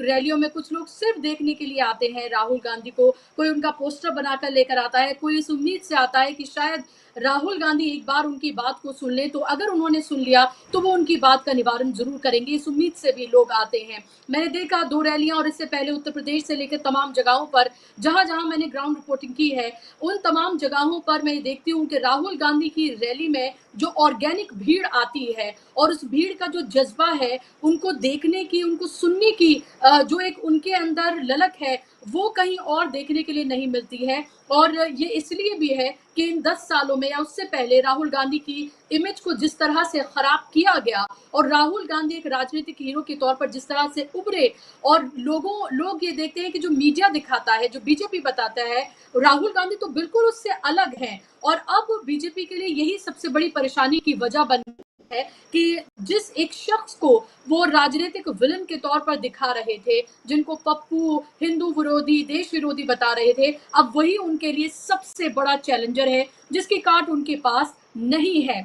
रैलियों में कुछ लोग सिर्फ देखने के लिए आते हैं राहुल गांधी को, कोई उनका पोस्टर बनाकर लेकर आता है, कोई इस उम्मीद से आता है कि शायद राहुल गांधी एक बार उनकी बात को सुन ले, तो अगर उन्होंने सुन लिया तो वो उनकी बात का निवारण जरूर करेंगे, इस उम्मीद से भी लोग आते हैं। मैंने देखा 2 रैलियां और इससे पहले उत्तर प्रदेश से लेकर तमाम जगहों पर जहां जहां मैंने ग्राउंड रिपोर्टिंग की है, उन तमाम जगहों पर मैं देखती हूँ कि राहुल गांधी की रैली में जो ऑर्गेनिक भीड़ आती है और उस भीड़ का जो जज्बा है, उनको देखने की, उनको सुनने की जो एक उनके अंदर ललक है, वो कहीं और देखने के लिए नहीं मिलती है। और ये इसलिए भी है कि इन 10 सालों में या उससे पहले राहुल गांधी की इमेज को जिस तरह से खराब किया गया और राहुल गांधी एक राजनीतिक हीरो के तौर पर जिस तरह से उभरे, और लोग ये देखते हैं कि जो मीडिया दिखाता है, जो बीजेपी बताता है, राहुल गांधी तो बिल्कुल उससे अलग हैं। और अब बीजेपी के लिए यही सबसे बड़ी परेशानी की वजह बन है कि जिस एक शख्स को वो राजनीतिक विलन के तौर पर दिखा रहे थे, जिनको पप्पू, हिंदू विरोधी, देश विरोधी बता रहे थे, अब वही उनके लिए सबसे बड़ा चैलेंजर है जिसकी काट उनके पास नहीं है।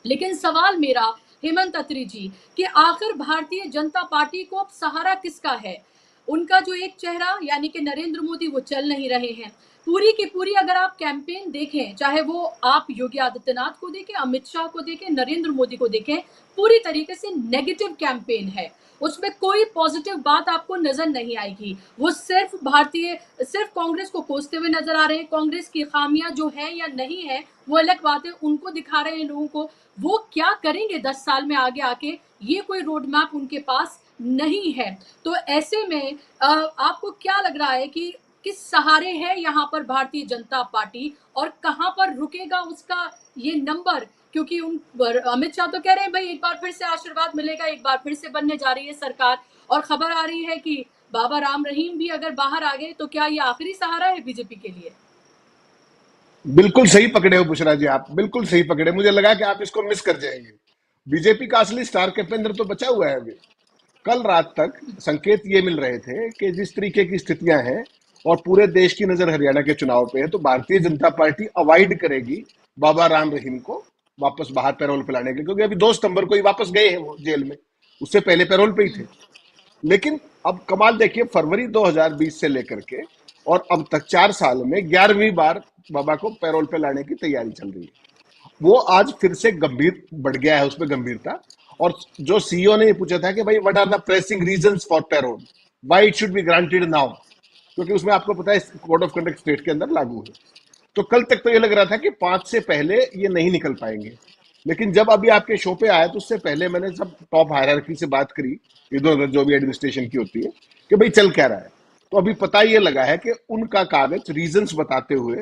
लेकिन सवाल मेरा हेमंत अत्री जी कि आखिर भारतीय जनता पार्टी को अब सहारा किसका है? उनका जो एक चेहरा यानी कि नरेंद्र मोदी वो चल नहीं रहे हैं। पूरी की पूरी अगर आप कैंपेन देखें, चाहे वो आप योगी आदित्यनाथ को देखें, अमित शाह को देखें, नरेंद्र मोदी को देखें, पूरी तरीके से नेगेटिव कैंपेन है। उसमें कोई पॉजिटिव बात आपको नजर नहीं आएगी। वो सिर्फ कांग्रेस को कोसते हुए नजर आ रहे हैं। कांग्रेस की खामियां जो है या नहीं है वो अलग बात है, उनको दिखा रहे हैं लोगों को। वो क्या करेंगे 10 साल में आगे आके, ये कोई रोड मैप उनके पास नहीं है। तो ऐसे में आपको क्या लग रहा है कि किस सहारे है यहाँ पर भारतीय जनता पार्टी और कहाँ पर रुकेगा उसका ये नंबर? क्योंकि अमित शाह तो कह रहे हैं भाई एक बार फिर से आशीर्वाद मिलेगा, एक बार फिर से बनने जा रही है सरकार, और खबर आ रही है कि बाबा राम रहीम भी अगर बाहर आ गए तो क्या ये आखिरी सहारा है बीजेपी के लिए? बिल्कुल सही पकड़े हो बुशरा जी, आप बिल्कुल सही पकड़े। मुझे लगा कि आप इसको मिस कर जाएंगे। बीजेपी का असली स्टार कैपेंद्र तो बचा हुआ है अभी। कल रात तक संकेत ये मिल रहे थे कि जिस तरीके की स्थितियां हैं और पूरे देश की नजर हरियाणा के चुनाव पे है, तो भारतीय जनता पार्टी अवॉइड करेगी बाबा राम रहीम को वापस बाहर पैरोल पे लाने के, क्योंकि अभी 2 सितंबर को ही वापस गए हैं वो जेल में, उससे पहले पैरोल पे ही थे। लेकिन अब कमाल देखिए, फरवरी 2020 से लेकर के और अब तक 4 साल में 11वीं बार बाबा को पैरोल पे लाने की तैयारी चल रही है। वो आज फिर से गंभीर बढ़ गया है उसमें गंभीरता। और जो सीईओ ने ये पूछा था कि भाई what are the pressing reasons for parole, why it should be granted now, क्योंकि उसमें आपको पता है कोड ऑफ कंडक्ट स्टेट के अंदर लागू है। तो कल तक तो ये लग रहा था कि 5 से पहले ये नहीं निकल पाएंगे। लेकिन जब अभी आपके शो पे आया तो उससे पहले मैंने सब टॉप हायरार्की से बात करी, इधर उधर जो भी एडमिनिस्ट्रेशन की होती है, कि भाई चल क्या रहा है। तो अभी पता ये लगा है कि उनका कागज रीजंस बताते हुए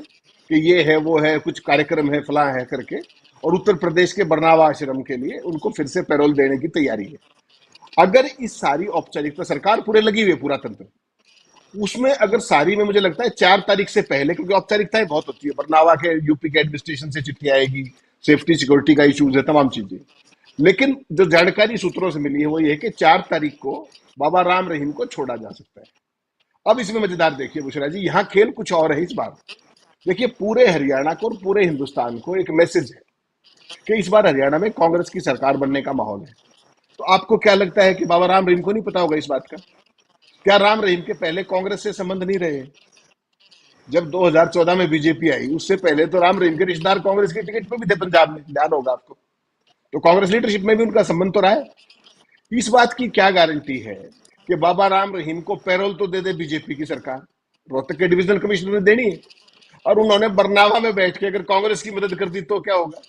कि ये है वो है, कुछ कार्यक्रम है, फलां है करके, और उत्तर प्रदेश के बरनावा आश्रम के लिए उनको फिर से पैरोल देने की तैयारी है। अगर इस सारी औपचारिकता, सरकार पूरे लगी हुई है, पूरा तंत्र उसमें, अगर सारी में मुझे लगता है 4 तारीख से पहले, क्योंकि औपचारिकताएं बहुत होती है, बरनावा के यूपी के एडमिनिस्ट्रेशन से चिट्ठी आएगी, सेफ्टी सिक्योरिटी का इश्यूज है, तमाम चीजें। लेकिन जो जानकारी सूत्रों से मिली है वो ये है कि 4 तारीख को बाबा राम रहीम को छोड़ा जा सकता है। अब इसमें मजेदार देखिए बुशरा जी, यहाँ खेल कुछ और है इस बार। देखिए, पूरे हरियाणा को और पूरे हिंदुस्तान को एक मैसेज है कि इस बार हरियाणा में कांग्रेस की सरकार बनने का माहौल है। तो आपको क्या लगता है कि बाबा राम रहीम को नहीं पता होगा इस बात का? क्या राम रहीम के पहले कांग्रेस से संबंध नहीं रहे? जब 2014 में बीजेपी आई, उससे पहले तो राम रहीम के रिश्तेदार कांग्रेस के टिकट पे भी थे पंजाब में, ध्यान होगा आपको। तो कांग्रेस लीडरशिप में भी उनका संबंध तो रहा है। इस बात की क्या गारंटी है कि बाबा राम रहीम को पैरोल तो दे दे बीजेपी की सरकार? रोहतक के डिविजनल कमिश्नर ने देनी है, और उन्होंने बरनावा में बैठ के अगर कांग्रेस की मदद कर दी तो क्या होगा?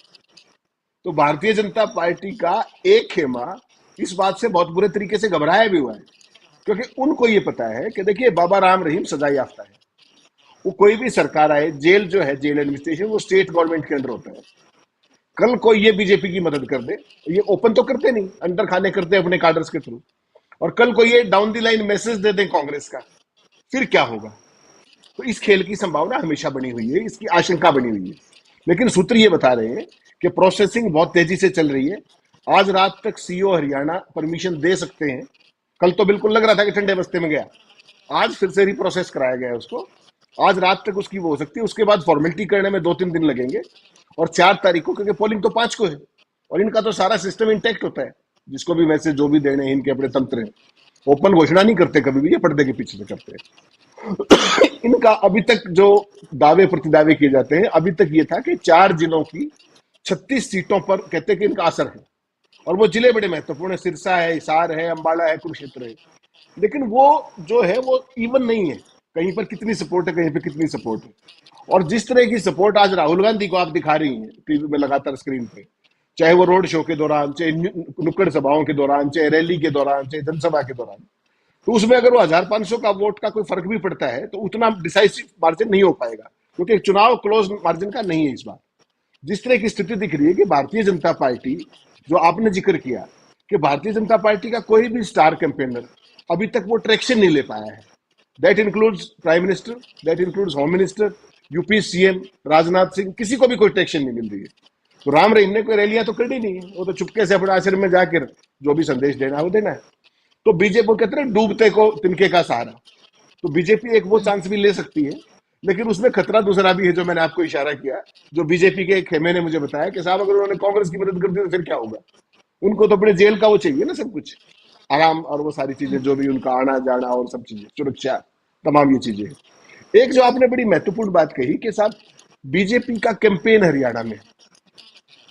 तो भारतीय जनता पार्टी का एक खेमा इस बात से बहुत बुरे तरीके से घबराया भी हुआ है, क्योंकि उनको ये पता है कि देखिए बाबा राम रहीम सजा याफ्ता है। वो कोई भी सरकार आए, जेल जो है, जेल एडमिनिस्ट्रेशन, वो स्टेट गवर्नमेंट के अंडर होता है। कल कोई ये बीजेपी की मदद कर दे, ये ओपन तो करते नहीं, अंदर खाने करते हैं अपने कार्डर्स के थ्रू, और कल कोई ये डाउन द लाइन मैसेज दे दे कांग्रेस का, फिर क्या होगा? तो इस खेल की संभावना हमेशा बनी हुई है, इसकी आशंका बनी हुई है। लेकिन सूत्र ये बता रहे हैं कि प्रोसेसिंग बहुत तेजी से चल रही है। आज रात तक सीईओ हरियाणा परमिशन दे सकते हैं। कल तो बिल्कुल लग रहा था कि ठंडे बस्ते में गया, आज फिर से रिप्रोसेस कराया गया है उसको। आज रात तक उसकी वो हो सकती है, उसके बाद फॉर्मेलिटी करने में 2-3 दिन लगेंगे, और 4 तारीख को, क्योंकि पोलिंग तो 5 को है और इनका तो सारा सिस्टम इंटैक्ट होता है, जिसको भी मैसेज जो भी देने हैं इनके अपने तंत्र हैं, ओपन घोषणा नहीं करते कभी भी, ये पर्दे के पीछे से करते हैं। इनका अभी तक जो दावे प्रतिदावे किए जाते हैं, अभी तक ये था कि 4 जिलों की 36 सीटों पर कहते हैं कि इनका असर है, और वो जिले बड़े महत्वपूर्ण है, सिरसा है, हिसार है, अंबाला है, कुरुक्षेत्र है, लेकिन वो जो है वो इवन नहीं है, कहीं पर कितनी सपोर्ट है, कहीं पर कितनी सपोर्ट है। और जिस तरह की सपोर्ट आज राहुल गांधी को आप दिखा रही हैं टीवी में लगातार स्क्रीन पे, चाहे वो रोड शो के दौरान, चाहे नुक्कड़ सभाओं के दौरान, चाहे रैली के दौरान, चाहे जनसभा के दौरान, तो उसमें अगर वो 1500 का वोट का कोई फर्क भी पड़ता है तो उतना डिसाइसिव मार्जिन नहीं हो पाएगा, क्योंकि चुनाव क्लोज मार्जिन का नहीं है इस बार। जिस तरह की स्थिति दिख रही है कि भारतीय जनता पार्टी, जो आपने जिक्र किया कि भारतीय जनता पार्टी का कोई भी स्टार कैंपेनर अभी तक वो ट्रैक्शन नहीं ले पाया है, that includes prime minister, that includes home minister, UP CM Rajnath Singh, किसी को भी कोई ट्रैक्शन नहीं मिल रही है। तो राम रहीम ने कोई रैलियां तो करनी नहीं है, वो तो चुपके से अपने आश्रम में जाकर जो भी संदेश देना है वो देना है। तो बीजेपी कहते हैं डूबते को तिनके का सहारा, तो बीजेपी एक वो चांस भी ले सकती है, लेकिन उसमें खतरा दूसरा भी है जो मैंने आपको इशारा किया, जो बीजेपी के एक खेमे ने मुझे बताया कि साहब अगर उन्होंने कांग्रेस की मदद कर दी तो फिर क्या होगा, उनको तो अपने जेल का वो चाहिए ना, सब कुछ आराम और वो सारी चीजें जो भी उनका आना जाना और सब चीजें सुरक्षा, तमाम ये चीजें। एक जो आपने बड़ी महत्वपूर्ण बात कही कि साहब बीजेपी का कैंपेन हरियाणा में,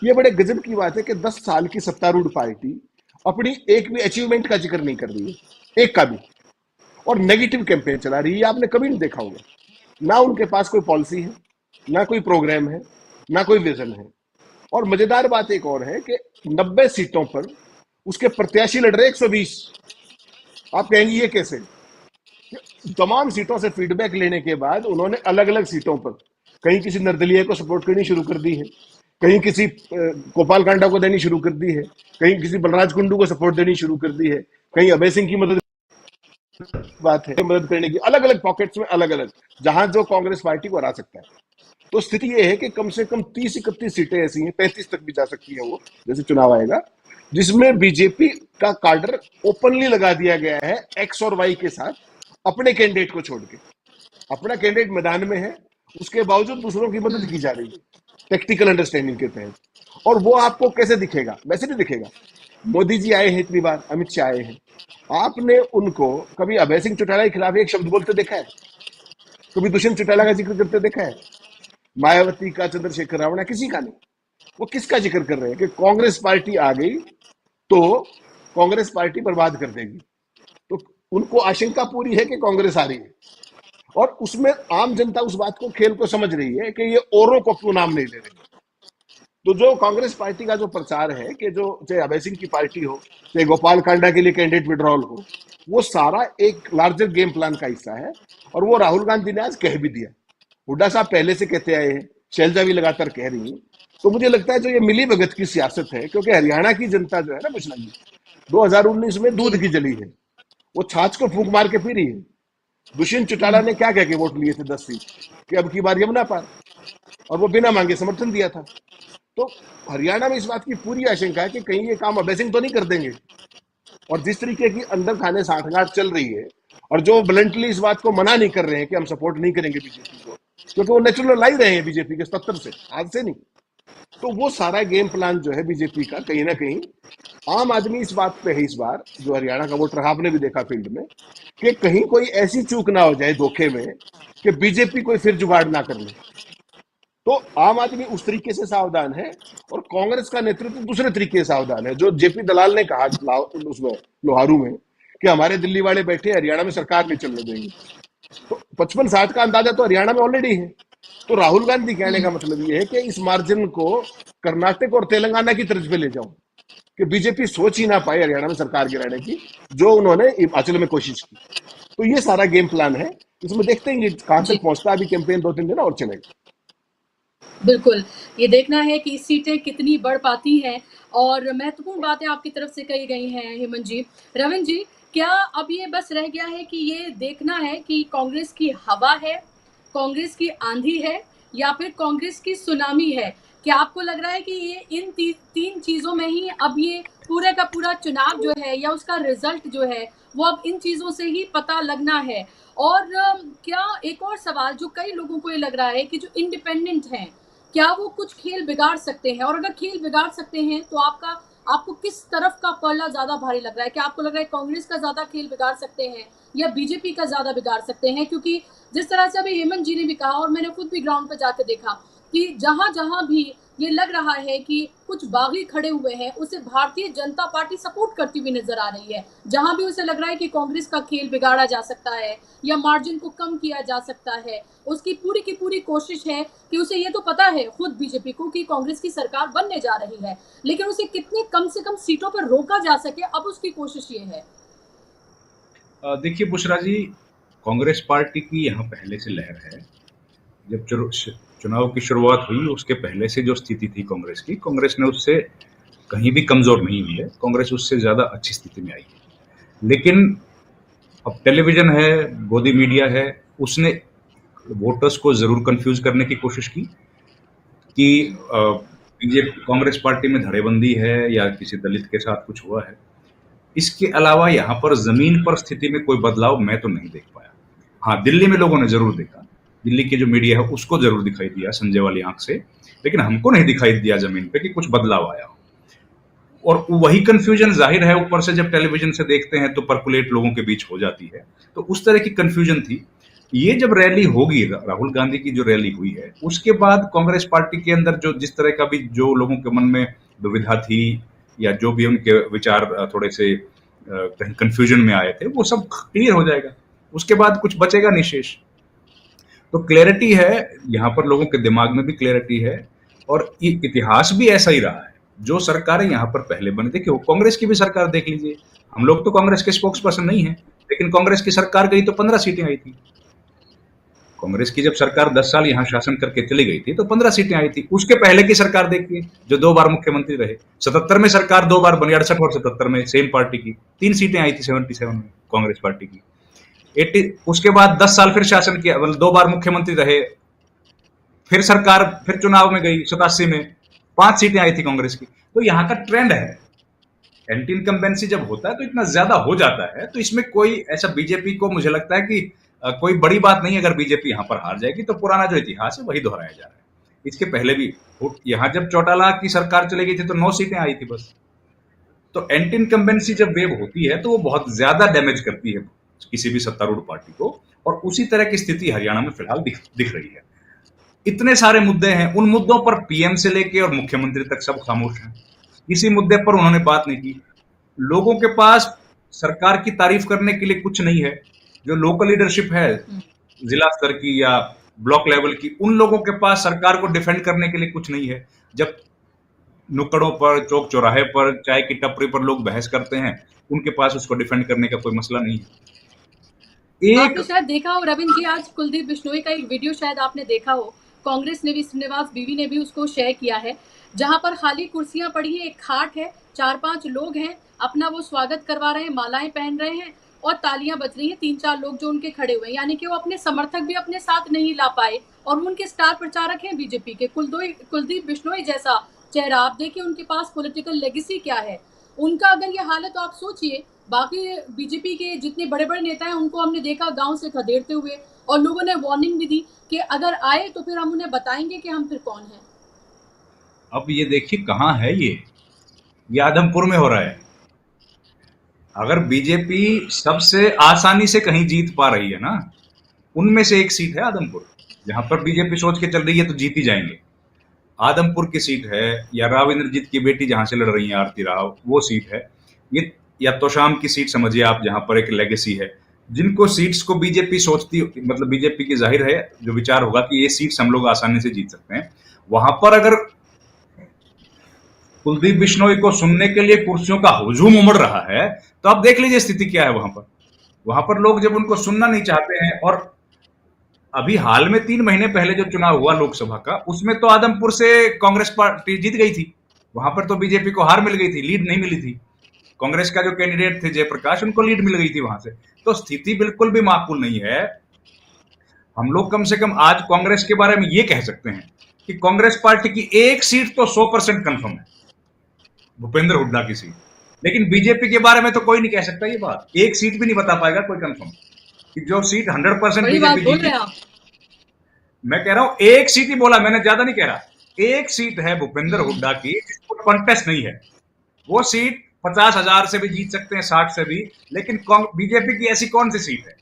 ये बड़े गजब की बात है कि 10 साल की सत्तारूढ़ पार्टी अपनी एक भी अचीवमेंट का जिक्र नहीं कर रही है, एक का भी, और नेगेटिव कैंपेन चला रही है। आपने कभी नहीं देखा होगा, ना उनके पास कोई पॉलिसी है, ना कोई प्रोग्राम है, ना कोई विजन है। और मजेदार बात एक और है कि 90 सीटों पर उसके प्रत्याशी लड़ रहे 120। आप कहेंगे ये कैसे? तमाम सीटों से फीडबैक लेने के बाद उन्होंने अलग अलग सीटों पर कहीं किसी निर्दलीय को सपोर्ट करनी शुरू कर दी है, कहीं किसी गोपाल कांडा को देनी शुरू कर दी है, कहीं किसी बलराज कुंडू को सपोर्ट देनी शुरू कर दी है, कहीं अभय सिंह की मदद बात है मदद करने की, अलग अलग पॉकेट्स में अलग अलग, जहां जो कांग्रेस पार्टी को हरा सकता है। तो स्थिति यह है कि कम से कम 30-31 सीटें ऐसी हैं, 35 तक भी जा सकती है वो, जैसे चुनाव आएगा, जिसमें बीजेपी का कार्डर ओपनली लगा दिया गया है एक्स और वाई के साथ, अपने कैंडिडेट को छोड़ के। अपना कैंडिडेट मैदान में है, उसके बावजूद दूसरों की मदद की जा रही है टेक्निकल अंडरस्टैंडिंग के तहत। और वो आपको कैसे दिखेगा? वैसे नहीं दिखेगा। मोदी जी आए हैं इतनी बार, अमित शाह आए हैं, आपने उनको कभी अभय सिंह चौटाला के खिलाफ एक शब्द बोलते देखा है? कभी दुष्यंत चौटाला का जिक्र करते देखा है? मायावती का, चंद्रशेखर रावणा, किसी का नहीं। वो किसका जिक्र कर रहे हैं कि कांग्रेस पार्टी आ गई तो कांग्रेस पार्टी बर्बाद कर देगी। तो उनको आशंका पूरी है कि कांग्रेस आ रही है, और उसमें आम जनता उस बात को, खेल को समझ रही है कि ये औरों को क्यों नाम नहीं ले रहे। तो जो कांग्रेस पार्टी का जो प्रचार है कि जो चाहे अभय सिंह की पार्टी हो, चाहे गोपाल कांडा के लिए कैंडिडेट विड्रॉल हो, वो सारा एक लार्जर गेम प्लान का हिस्सा है। और वो राहुल गांधी ने आज कह भी दिया, हुड्डा साहब पहले से कहते आए हैं, शैलजा भी लगातार कह रही है। तो मुझे लगता है जो ये मिली भगत की सियासत है, क्योंकि हरियाणा की जनता जो है ना बुशरा जी, 2019 में दूध की जली है, वो छाछ को फूंक मार के पी रही है। दुष्यंत चौटाला ने क्या कह के वोट लिए थे 10 सीट कि अब की बार यमुना पार, और वो बिना मांगे समर्थन दिया था। तो हरियाणा में इस बात की पूरी आशंका है कि कहीं ये काम अभय सिंह तो नहीं कर देंगे। और जिस तरीके की अंदर खाने सांठगांठ चल रही है, और जो ब्लंटली इस बात को मना नहीं कर रहे हैं कि हम सपोर्ट नहीं करेंगे बीजेपी को, क्योंकि वो नेचुरल ला ही रहे हैं बीजेपी के 77 से, आज से नहीं। तो वो सारा गेम प्लान जो है बीजेपी का, कहीं ना कहीं आम आदमी इस बात पे है इस बार, जो हरियाणा का वोटर आपने भी देखा फील्ड में, कि कहीं कोई ऐसी चूक ना हो जाए धोखे में कि बीजेपी कोई फिर जुगाड़ ना कर ले। तो आम आदमी उस तरीके से सावधान है, और कांग्रेस का नेतृत्व दूसरे तरीके से सावधान है। जो जेपी दलाल ने कहा उसमें लोहारू में कि हमारे दिल्ली वाले बैठे हरियाणा में सरकार नहीं चलने देंगे, तो 55-60 का अंदाजा तो हरियाणा में ऑलरेडी है। तो राहुल गांधी कहने का मतलब ये है कि इस मार्जिन को कर्नाटक और तेलंगाना की तर्ज पे ले जाऊं कि बीजेपी सोच ही ना पाए हरियाणा में सरकार गिराने की, जो उन्होंने हिमाचल में कोशिश की। तो ये सारा गेम प्लान है, इसमें देखते हैं कहां तक पहुंचता है। अभी कैंपेन 2-3 दिन और चलेगा। बिल्कुल, ये देखना है कि सीटें कितनी बढ़ पाती हैं, और महत्वपूर्ण बातें आपकी तरफ से कही गई हैं हेमंत जी। रविंद्र जी, क्या अब ये बस रह गया है कि ये देखना है कि कांग्रेस की हवा है, कांग्रेस की आंधी है, या फिर कांग्रेस की सुनामी है? क्या आपको लग रहा है कि ये इन तीन चीजों में ही अब ये पूरे का पूरा चुनाव जो है, या उसका रिजल्ट जो है, वो अब इन चीजों से ही पता लगना है? और क्या एक और सवाल जो कई लोगों को ये लग रहा है कि जो इंडिपेंडेंट हैं, क्या वो कुछ खेल बिगाड़ सकते हैं? और अगर खेल बिगाड़ सकते हैं तो आपको किस तरफ का पलड़ा ज्यादा भारी लग रहा है? क्या आपको लग रहा है कांग्रेस का ज्यादा खेल बिगाड़ सकते हैं या बीजेपी का ज्यादा बिगाड़ सकते हैं? क्योंकि जिस तरह से अभी हेमंत जी ने भी कहा और मैंने खुद भी ग्राउंड पे जाकर देखा कि जहां जहां भी ये लग रहा है कि कुछ बागी खड़े हुए हैं, उसे भारतीय जनता पार्टी सपोर्ट करती हुई नजर आ रही है। जहां भी उसे लग रहा है कि कांग्रेस का खेल बिगाड़ा जा सकता है या मार्जिन को कम किया जा सकता है, उसकी पूरी की पूरी कोशिश है कि उसे ये तो पता है खुद बीजेपी को कि कांग्रेस की सरकार बनने जा रही है, लेकिन उसे कितने कम से कम सीटों पर रोका जा सके, अब उसकी कोशिश ये है। देखिए बुशरा जी, कांग्रेस पार्टी की यहाँ पहले से लहर है। जब चुनाव की शुरुआत हुई उसके पहले से जो स्थिति थी कांग्रेस की, कांग्रेस ने उससे कहीं भी कमजोर नहीं हुई है, कांग्रेस उससे ज्यादा अच्छी स्थिति में आई है। लेकिन अब टेलीविजन है, गोदी मीडिया है, उसने वोटर्स को जरूर कंफ्यूज करने की कोशिश की कि बीजेपी कांग्रेस पार्टी में धड़ेबंदी है या किसी दलित के साथ कुछ हुआ है। इसके अलावा यहाँ पर जमीन पर स्थिति में कोई बदलाव मैं तो नहीं देख पाया। हाँ, दिल्ली में लोगों ने जरूर देखा, दिल्ली के जो मीडिया है उसको जरूर दिखाई दिया संजय वाली आंख से, लेकिन हमको नहीं दिखाई दिया जमीन पे कि कुछ बदलाव आया हो। और वही कंफ्यूजन जाहिर है ऊपर से जब टेलीविजन से देखते हैं तो परकुलेट लोगों के बीच हो जाती है, तो उस तरह की कंफ्यूजन थी। ये जब रैली होगी, राहुल गांधी की जो रैली हुई है, उसके बाद कांग्रेस पार्टी के अंदर जो जिस तरह का भी जो लोगों के मन में दुविधा थी या जो भी उनके विचार थोड़े से कहीं कंफ्यूजन में आए थे, वो सब क्लियर हो जाएगा। उसके बाद कुछ बचेगा नहीं शेष। तो क्लैरिटी है यहाँ पर, लोगों के दिमाग में भी क्लैरिटी है और ये इतिहास भी ऐसा ही रहा है। जो सरकारें यहाँ पर पहले बनी, देखिए कांग्रेस की भी सरकार देख लीजिए, हम लोग तो कांग्रेस के स्पोक्स पर्सन नहीं है, लेकिन कांग्रेस की सरकार गई तो 15 सीटें आई थी। कांग्रेस की जब सरकार 10 साल यहाँ शासन करके चली गई थी तो 15 सीटें आई थी। उसके पहले की सरकार देखिए जो 2 बार मुख्यमंत्री रहे, 77 में सरकार 2 बार बनी, 68 और 77 में सेम पार्टी की 3 सीटें आई थी 77 में कांग्रेस पार्टी की। 80 उसके बाद 10 साल फिर शासन किया, 2 बार मुख्यमंत्री रहे, फिर सरकार फिर चुनाव में गई 87 में 5 सीटें आई थी कांग्रेस की। तो यहाँ का ट्रेंड है, एंटी इनकम्बेंसी जब होता है तो इतना ज्यादा हो जाता है, तो इसमें कोई ऐसा बीजेपी को मुझे लगता है कि कोई बड़ी बात नहीं। अगर बीजेपी यहाँ पर हार जाएगी तो पुराना जो इतिहास है वही दोहराया जा रहा है। इसके पहले भी यहाँ जब चौटाला की सरकार चली गई थी तो 9 सीटें आई थी बस। तो एंटी इनकम्बेंसी जब वेव होती है तो वो बहुत ज्यादा डैमेज करती है किसी भी सत्तारूढ़ पार्टी को, और उसी तरह की स्थिति हरियाणा में फिलहाल दिख रही है। इतने सारे मुद्दे हैं, उन मुद्दों पर पीएम से लेके और मुख्यमंत्री तक सब खामोश हैं। किसी मुद्दे पर उन्होंने बात नहीं की। लोगों के पास सरकार की तारीफ करने के लिए कुछ नहीं है। जो लोकल लीडरशिप है जिला स्तर की या ब्लॉक लेवल की, उन लोगों के पास सरकार को डिफेंड करने के लिए कुछ नहीं है। जब नुक्कड़ों पर, चौक चौराहे पर, चाय की टपरी पर लोग बहस करते हैं, उनके पास उसको डिफेंड करने का कोई मसला नहीं है। आपने शायद देखा हो रविंद्र जी, आज कुलदीप बिश्नोई का एक वीडियो शायद आपने देखा हो, कांग्रेस ने भी, श्रीनिवास बीवी ने भी उसको शेयर किया है, जहां पर खाली कुर्सियां पड़ी है, एक खाट है, 4-5 लोग हैं, अपना वो स्वागत करवा रहे हैं, मालाएं पहन रहे हैं और तालियां बज रही हैं। 3-4 लोग जो उनके खड़े हुए हैं, यानी कि वो अपने समर्थक भी अपने साथ नहीं ला पाए। और उनके स्टार प्रचारक हैं बीजेपी के कुलदीप बिश्नोई जैसा चेहरा। आप देखिए उनके पास पॉलिटिकल लेगेसी क्या है। उनका अगर ये हाल है तो आप सोचिए बाकी बीजेपी के जितने बड़े बड़े नेता हैं उनको हमने देखा गांव से खदेड़ते हुए, और लोगों ने वार्निंग भी दी कि अगर आए तो फिर हम उन्हें बताएंगे कि हम फिर कौन हैं। अब ये देखिए कहाँ है ये आदमपुर में हो रहा है। अगर बीजेपी सबसे आसानी से कहीं जीत पा रही है ना, उनमें से एक सीट है आदमपुर, जहां पर बीजेपी सोच के चल रही है तो जीत ही जाएंगे। आदमपुर की सीट है, या राव इंद्रजीत की बेटी जहां से लड़ रही है आरती राव, वो सीट है ये, या तोशाम की सीट समझिए आप, जहां पर एक लेगेसी है। जिनको सीट्स को बीजेपी सोचती, मतलब बीजेपी की जाहिर है जो विचार होगा कि ये सीट्स हम लोग आसानी से जीत सकते हैं, वहां पर अगर कुलदीप बिश्नोई को सुनने के लिए कुर्सियों का हुजूम उमड़ रहा है तो आप देख लीजिए स्थिति क्या है वहां पर लोग जब उनको सुनना नहीं चाहते हैं। और अभी हाल में 3 महीने पहले जो चुनाव हुआ लोकसभा का, उसमें तो आदमपुर से कांग्रेस पार्टी जीत गई थी, वहां पर तो बीजेपी को हार मिल गई थी, लीड नहीं मिली थी। कांग्रेस का जो कैंडिडेट थे जयप्रकाश, उनको लीड मिल गई थी वहां से। तो स्थिति बिल्कुल भी माकूल नहीं है। हम लोग कम से कम आज कांग्रेस के बारे में ये कह सकते हैं कि कांग्रेस पार्टी की एक सीट तो 100% कंफर्म है, भूपेंद्र हुड्डा की सीट। लेकिन बीजेपी के बारे में तो कोई नहीं कह सकता ये बात, एक सीट भी नहीं बता पाएगा कोई कंफर्म कि जो सीट 100% बीजेपी जीती। मैं कह रहा हूं एक सीट ही बोला, मैंने ज्यादा नहीं कह रहा, एक सीट है भूपेंद्र हुड्डा की जिसको कॉन्टेस्ट नहीं है। वो सीट 50,000 से भी जीत सकते हैं, 60 से भी, लेकिन बीजेपी की ऐसी कौन सी सीट है?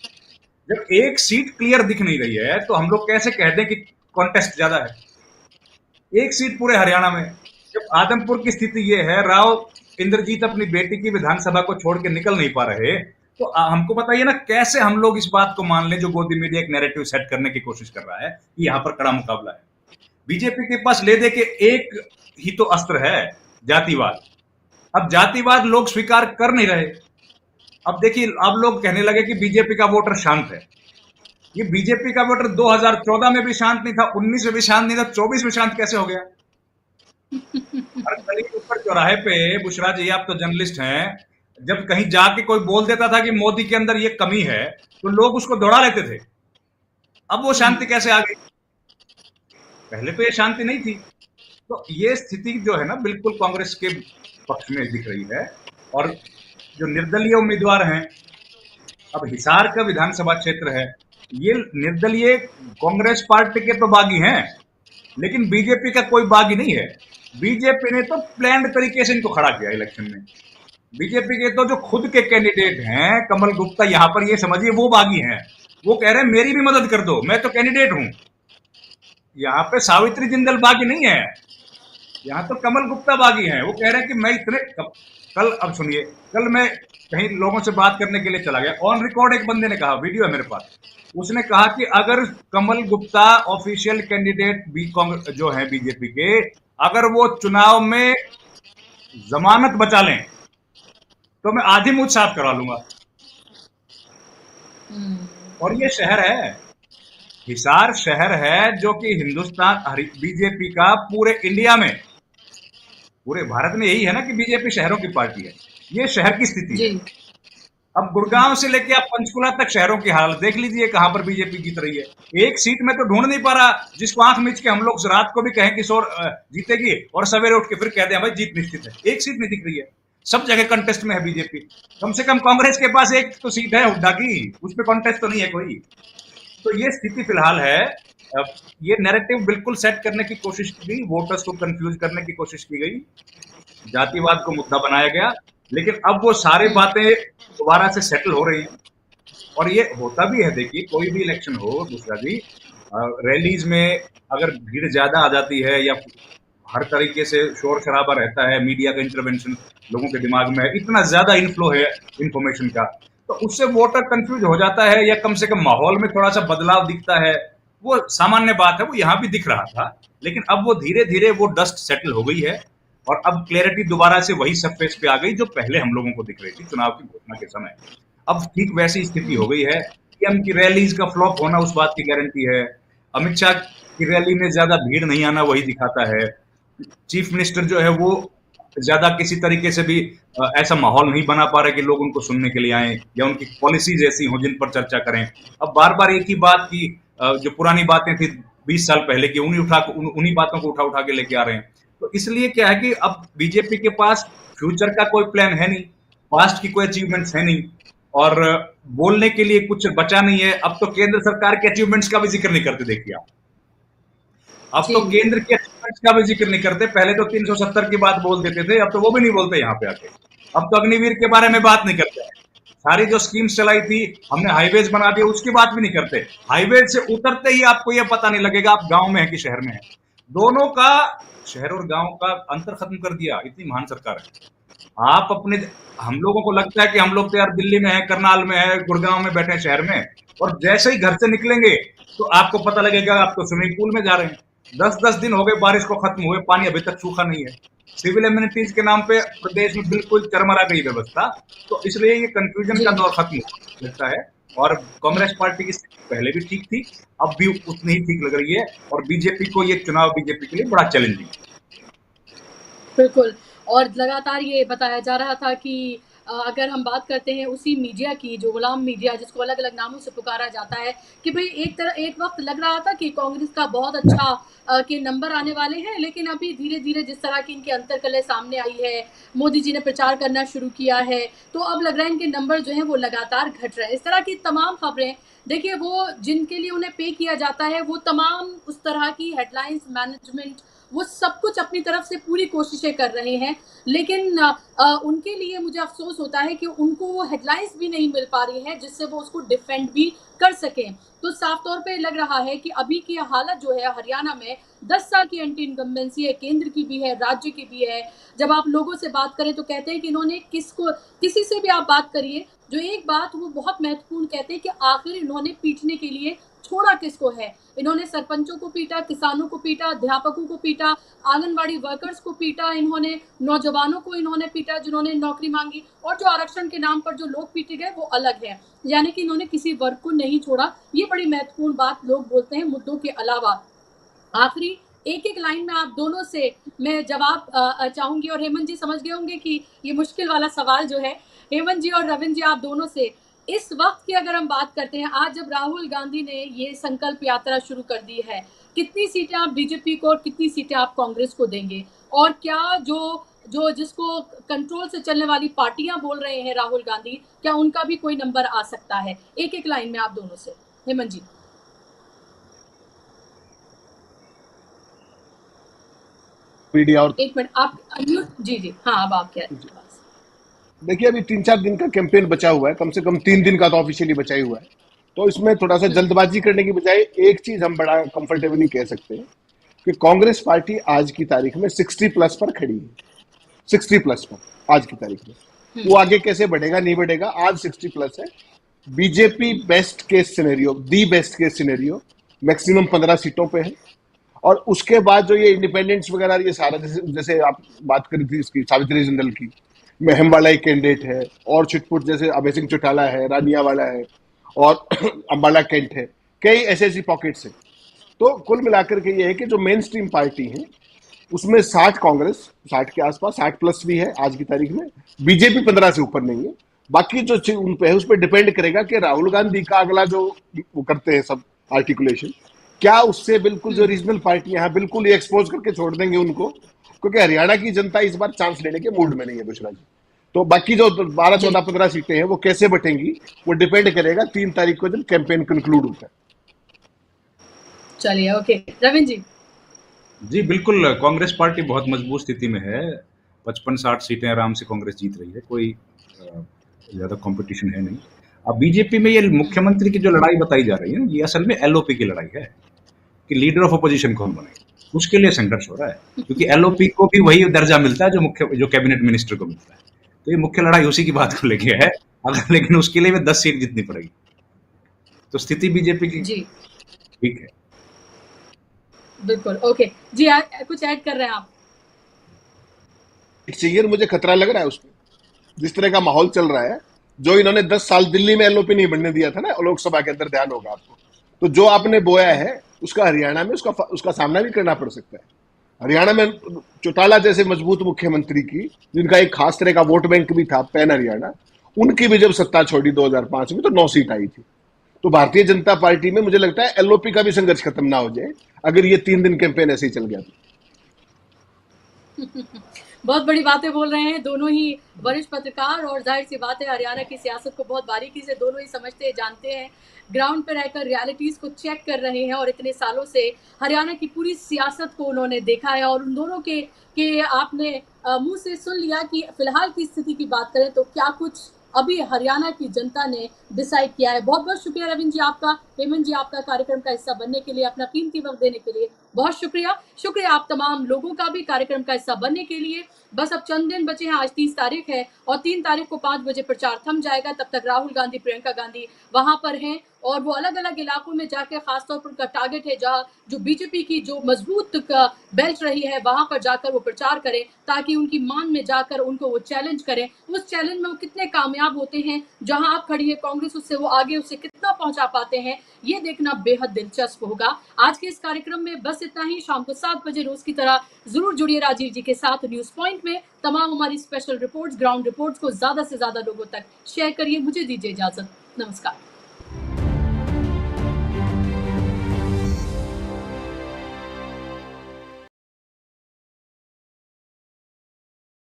जब एक सीट क्लियर दिख नहीं रही है तो हम लोग कैसे कह दें कि कॉन्टेस्ट ज्यादा है? एक सीट पूरे हरियाणा में। जब आदमपुर की स्थिति ये है, राव इंद्रजीत अपनी बेटी की विधानसभा को छोड़ के निकल नहीं पा रहे, तो हमको बताइए ना कैसे हम लोग इस बात को मान लें जो गोदी मीडिया एक नैरेटिव सेट करने की कोशिश कर रहा है कि यहां पर कड़ा मुकाबला है। बीजेपी के पास ले दे के एक ही तो अस्त्र है, जातिवाद। अब जातिवाद लोग स्वीकार कर नहीं रहे। अब देखिए, अब लोग कहने लगे कि बीजेपी का वोटर शांत है। ये बीजेपी का वोटर 2014 में भी शांत नहीं था, 19 में भी शांत नहीं था, 24 में शांत कैसे हो गया? हर गली ऊपर चौराहे पे, बुशरा जी आप तो जर्नलिस्ट हैं, जब कहीं जाके कोई बोल देता था कि मोदी के अंदर ये कमी है तो लोग उसको दौड़ा लेते थे। अब वो शांति कैसे आ गई? पहले तो ये शांति नहीं थी। तो ये स्थिति जो है ना, बिल्कुल कांग्रेस के पक्ष में दिख रही है। और जो निर्दलीय उम्मीदवार हैं, अब हिसार का विधानसभा क्षेत्र है, ये निर्दलीय कांग्रेस पार्टी के तो बागी हैं, लेकिन बीजेपी का कोई बागी नहीं है। बीजेपी ने तो प्लान्ड तरीके से इनको खड़ा किया इलेक्शन में। बीजेपी के तो जो खुद के कैंडिडेट हैं, कमल गुप्ता, यहां पर ये समझिए वो बागी हैं। वो कह रहे हैं मेरी भी मदद कर दो, मैं तो कैंडिडेट हूं। यहाँ पे सावित्री जिंदल बागी नहीं है, यहाँ तो कमल गुप्ता बागी हैं। वो कह रहे हैं कि मैं इतने कल, अब सुनिए, कल मैं कहीं लोगों से बात करने के लिए चला गया, ऑन रिकॉर्ड एक बंदे ने कहा, वीडियो है मेरे पास, उसने कहा कि अगर कमल गुप्ता ऑफिशियल कैंडिडेट जो है बीजेपी के, अगर वो चुनाव में जमानत बचा लें तो मैं आधी मुझ साफ करा लूंगा। और ये शहर है, हिसार शहर है जो कि हिंदुस्तान बीजेपी का पूरे इंडिया में, पूरे भारत में यही है ना कि बीजेपी शहरों की पार्टी है। ये शहर की स्थिति है। अब गुड़गांव से लेके आप पंचकुला तक शहरों की हालत देख लीजिए, कहां पर बीजेपी जीत रही है। एक सीट में तो ढूंढ नहीं पा रहा जिसको आंख मीच के हम लोग रात को भी कहें कि शोर जीतेगी और सवेरे उठ के फिर कह दें भाई जीत निश्चित है। एक सीट नहीं दिख रही है, सब जगह कंटेस्ट में है बीजेपी। कम से कम कांग्रेस के पास एक तो सीट है हुड्डा की, उस पर कंटेस्ट तो नहीं है कोई। तो ये स्थिति फिलहाल है। ये नैरेटिव बिल्कुल सेट करने की कोशिश की गई, वोटर्स को कंफ्यूज करने की कोशिश की गई, जातिवाद को मुद्दा बनाया गया, लेकिन अब वो सारी बातें दोबारा से सेटल हो रही हैं। और ये होता भी है, देखिए कोई भी इलेक्शन हो दूसरा जी, रैलीज में अगर भीड़ ज्यादा आ जाती है या हर तरीके से शोर शराबा रहता है, मीडिया का इंटरवेंशन लोगों के दिमाग में इतना ज्यादा इनफ्लो है इंफॉर्मेशन का, तो उससे वोटर कंफ्यूज हो जाता है या कम से कम माहौल में थोड़ा सा बदलाव दिखता है। वो सामान्य बात है, वो यहाँ भी दिख रहा था, लेकिन अब वो धीरे धीरे वो डस्ट सेटल हो गई है और अब क्लैरिटी दोबारा से वही सरफेस पे आ गई जो पहले हम लोगों को दिख रही थी चुनाव की घोषणा के समय। अब ठीक वैसी स्थिति हो गई है। पीएम की रैलीज का फ्लॉप होना उस बात की गारंटी है, अमित शाह की रैली में ज्यादा भीड़ नहीं आना वही दिखाता है, चीफ मिनिस्टर जो है वो ज्यादा किसी तरीके से भी ऐसा माहौल नहीं बना पा रहे कि लोग उनको सुनने के लिए आए या उनकी पॉलिसीज ऐसी हो जिन पर चर्चा करें। अब बार बार एक ही बात की, जो पुरानी बातें थी 20 साल पहले की, उन्हीं बातों को उठा उठा के लेके आ रहे हैं। तो इसलिए क्या है कि अब बीजेपी के पास फ्यूचर का कोई प्लान है नहीं, पास्ट की कोई अचीवमेंट्स है नहीं और बोलने के लिए कुछ बचा नहीं है। अब तो केंद्र सरकार के अचीवमेंट्स का भी जिक्र नहीं करते, देखिए आप, अब तो केंद्र के अचीवमेंट्स का भी जिक्र नहीं करते। पहले तो 370 की बात बोल देते थे, अब तो वो भी नहीं बोलते यहाँ पे आके। अब तो अग्निवीर के बारे में बात नहीं करते, सारी जो स्कीम्स चलाई थी, हमने हाईवेज बना दिया, उसकी बात भी नहीं करते। हाईवे से उतरते ही आपको यह पता नहीं लगेगा आप गांव में है कि शहर में है। दोनों का, शहर और गांव का अंतर खत्म कर दिया, इतनी महान सरकार है। आप अपने, हम लोगों को लगता है कि हम लोग तो यार दिल्ली में है, करनाल में है, गुड़गांव में बैठे हैं शहर में, और जैसे ही घर से निकलेंगे तो आपको पता लगेगा आप तो स्विमिंग पूल में जा रहे हैं। 10-10 दिन हो गए बारिश को खत्म हुए, पानी अभी तक सूखा नहीं है। सिविल एमिनिटीज के नाम पे प्रदेश में बिल्कुल चरमरा गई व्यवस्था। तो इसलिए ये कंफ्यूजन का दौर खत्म लगता है और कांग्रेस पार्टी की स्थिति पहले भी ठीक थी, अब भी उतनी ही ठीक लग रही है और बीजेपी को ये चुनाव बीजेपी के लिए बड़ा चैलेंजिंग है। बिल्कुल, और लगातार ये बताया जा रहा था कि अगर हम बात करते हैं उसी मीडिया की, जो गुलाम मीडिया जिसको अलग अलग नामों से पुकारा जाता है, कि भाई एक वक्त लग रहा था कि कांग्रेस का बहुत अच्छा के नंबर आने वाले हैं, लेकिन अभी धीरे धीरे जिस तरह की इनकी अंतरकलह सामने आई है, मोदी जी ने प्रचार करना शुरू किया है, तो अब लग रहा है इनके नंबर जो हैं वो लगातार घट रहे हैं। इस तरह की तमाम खबरें, देखिए वो जिनके लिए उन्हें पे किया जाता है वो तमाम उस तरह की हेडलाइंस मैनेजमेंट वो सब कुछ अपनी तरफ से पूरी कोशिशें कर रहे हैं, लेकिन उनके लिए मुझे अफ़सोस होता है कि उनको वो हेडलाइंस भी नहीं मिल पा रही हैं, जिससे वो उसको डिफेंड भी कर सकें। तो साफ तौर पे लग रहा है कि अभी की हालत जो है हरियाणा में 10 साल की एंटी इनकम्बेंसी है, केंद्र की भी है, राज्य की भी है। जब आप लोगों से बात करें तो कहते हैं कि इन्होंने किसी से भी आप बात करिए, जो एक बात वो बहुत महत्वपूर्ण कहते हैं कि आखिर इन्होंने पीटने के लिए छोड़ा किसको है। इन्होंने सरपंचों को पीटा, किसानों को पीटा, अध्यापकों को पीटा, आंगनबाड़ी वर्कर्स को पीटा, इन्होंने नौजवानों को इन्होंने पीटा जिन्होंने नौकरी मांगी, और जो आरक्षण के नाम पर जो लोग पीटे गए वो अलग है। यानी कि इन्होंने किसी वर्ग को नहीं छोड़ा। ये बड़ी महत्वपूर्ण बात लोग बोलते हैं मुद्दों के अलावा। आखिरी एक-एक लाइन में आप दोनों से मैं जवाब चाहूँगी, और हेमंत जी समझ गए होंगे कि ये मुश्किल वाला सवाल जो है। हेमंत जी और रविंद्र जी, आप दोनों से इस वक़्त की अगर हम बात करते हैं, आज जब राहुल गांधी ने ये संकल्प यात्रा शुरू कर दी है, कितनी सीटें आप बीजेपी को और कितनी सीटें आप कांग्रेस को देंगे? और क्या जो जो जिसको कंट्रोल से चलने वाली पार्टियां बोल रहे हैं राहुल गांधी, क्या उनका भी कोई नंबर आ सकता है? एक-एक लाइन में आप दोनों से। हेमंत जी। मीडिया और एक मिनट आप अनम्यूट। जी, जी। हाँ, अब आप कह रहे हैं बस। देखिए, अभी 3-4 दिन का कैंपेन बचा हुआ है, कम से कम 3 दिन का तो ऑफिशियली बचा ही हुआ है। तो इसमें थोड़ा-सा जल्दबाजी करने की बजाय एक चीज़ हम बड़ा कंफर्टेबली कह सकते हैं कि कांग्रेस पार्टी आज की तारीख में 60 प्लस पर खड़ी है। 60 प्लस पर आज की तारीख में। वो आगे कैसे बढ़ेगा, नहीं बढ़ेगा, आज 60 प्लस है। BJP best case scenario, the best case scenario maximum 15 सीटों पे है। और उसके बाद जो ये इंडिपेंडेंट्स वगैरह ये सारा, जैसे जैसे आप बात करी थी इसकी सावित्री जिंदल की, महम वाला एक कैंडिडेट है, और छिटपुट जैसे अभय सिंह चौटाला है, रानिया वाला है, और अंबाला कैंट है, कई ऐसे ऐसी पॉकेट्स हैं। तो कुल मिलाकर के ये है कि जो मेन स्ट्रीम पार्टी है उसमें 60 कांग्रेस, 60 के आसपास, 60 प्लस भी है आज की तारीख में। बीजेपी 15 से ऊपर नहीं है। बाकी जो उन पे है उस पर डिपेंड करेगा कि राहुल गांधी का अगला जो वो करते हैं सब आर्टिकुलेशन, क्या उससे बिल्कुल जो रीजनल पार्टियां हैं बिल्कुल ये एक्सपोज करके छोड़ देंगे उनको, क्योंकि हरियाणा की जनता इस बार चांस लेने के मूड में नहीं है बुशरा जी। तो बाकी जो 12, 14, 15 सीटें हैं वो कैसे बटेंगी वो डिपेंड करेगा 3 तारीख को जब कैंपेन कंक्लूड होता है। चलिए, ओके। रविंद्र जी। जी बिल्कुल, कांग्रेस पार्टी बहुत मजबूत स्थिति में है। 55-60 सीटें आराम से कांग्रेस जीत रही है, कोई ज्यादा कंपटीशन है नहीं। अब बीजेपी में ये मुख्यमंत्री की जो लड़ाई बताई जा रही है, ये असल में एलओपी की लड़ाई है कि लीडर ऑफ अपोजिशन कौन बने। उसके लिए संघर्ष हो रहा है, क्योंकि एलओपी को भी वही दर्जा मिलता है जो कैबिनेट मिनिस्टर को मिलता है। तो ये मुख्य लड़ाई उसी की बात को लेके है। अगर लेकिन उसके लिए भी 10 सीट जीतनी पड़ेगी। तो स्थिति बीजेपी की जी ठीक है। बिल्कुल, ओके जी। कुछ ऐड कर रहे हैं आप? चाहिए, मुझे खतरा लग रहा है उसमें, जिस तरह का माहौल चल रहा है। जो इन्होंने 10 साल दिल्ली में एलओपी नहीं बनने दिया था ना, लोकसभा के अंदर, ध्यान होगा आपको, तो जो आपने बोया है उसका हरियाणा में उसका सामना भी करना पड़ सकता है। हरियाणा में चौटाला जैसे मजबूत मुख्यमंत्री की, जिनका एक खास तरह का वोट बैंक भी था, पैन हरियाणा, उनकी भी जब सत्ता छोड़ी 2005 में तो 9 सीट आई थी। तो भारतीय जनता पार्टी में मुझे लगता है एलओपी का भी संघर्ष खत्म ना हो जाए अगर ये 3 दिन कैंपेन ऐसे ही चल गया तो। बहुत बड़ी बातें बोल रहे हैं दोनों ही वरिष्ठ पत्रकार, और जाहिर सी बात है हरियाणा की सियासत को बहुत बारीकी से दोनों ही समझते हैं, जानते हैं, ग्राउंड पर रहकर रियलिटीज को चेक कर रहे हैं, और इतने सालों से हरियाणा की पूरी सियासत को उन्होंने देखा है। और उन दोनों के आपने मुंह से सुन लिया कि फिलहाल की स्थिति की बात करें तो क्या कुछ अभी हरियाणा की जनता ने डिसाइड किया है। बहुत बहुत शुक्रिया रविंद्र जी आपका, हेमंत जी आपका कार्यक्रम का हिस्सा बनने के लिए, अपना कीमती वक्त देने के लिए बहुत शुक्रिया। शुक्रिया आप तमाम लोगों का भी कार्यक्रम का हिस्सा बनने के लिए। बस अब चंद दिन बचे हैं, आज 30 तारीख है और 3 तारीख को 5 बजे प्रचार थम जाएगा। तब तक राहुल गांधी, प्रियंका गांधी वहां पर हैं, और वो अलग अलग इलाकों में जाकर, खासतौर पर उनका टारगेट है जहाँ जो बीजेपी की जो मजबूत बेल्ट रही है वहां पर जाकर वो प्रचार करें, ताकि उनकी मान में जाकर उनको वो चैलेंज करें। उस चैलेंज में वो कितने कामयाब होते हैं, जहां आप खड़ी है कांग्रेस उससे वो आगे उससे कितना पहुंचा पाते हैं, ये देखना बेहद दिलचस्प होगा। आज के इस कार्यक्रम में बस इतना ही। शाम को 7 बजे रोज की तरह जरूर जुड़िए राजीव जी के साथ न्यूज पॉइंट में। तमाम हमारी स्पेशल रिपोर्ट्स, ग्राउंड रिपोर्ट्स को ज्यादा से ज्यादा लोगों तक शेयर करिए। मुझे दीजिए इजाजत, नमस्कार।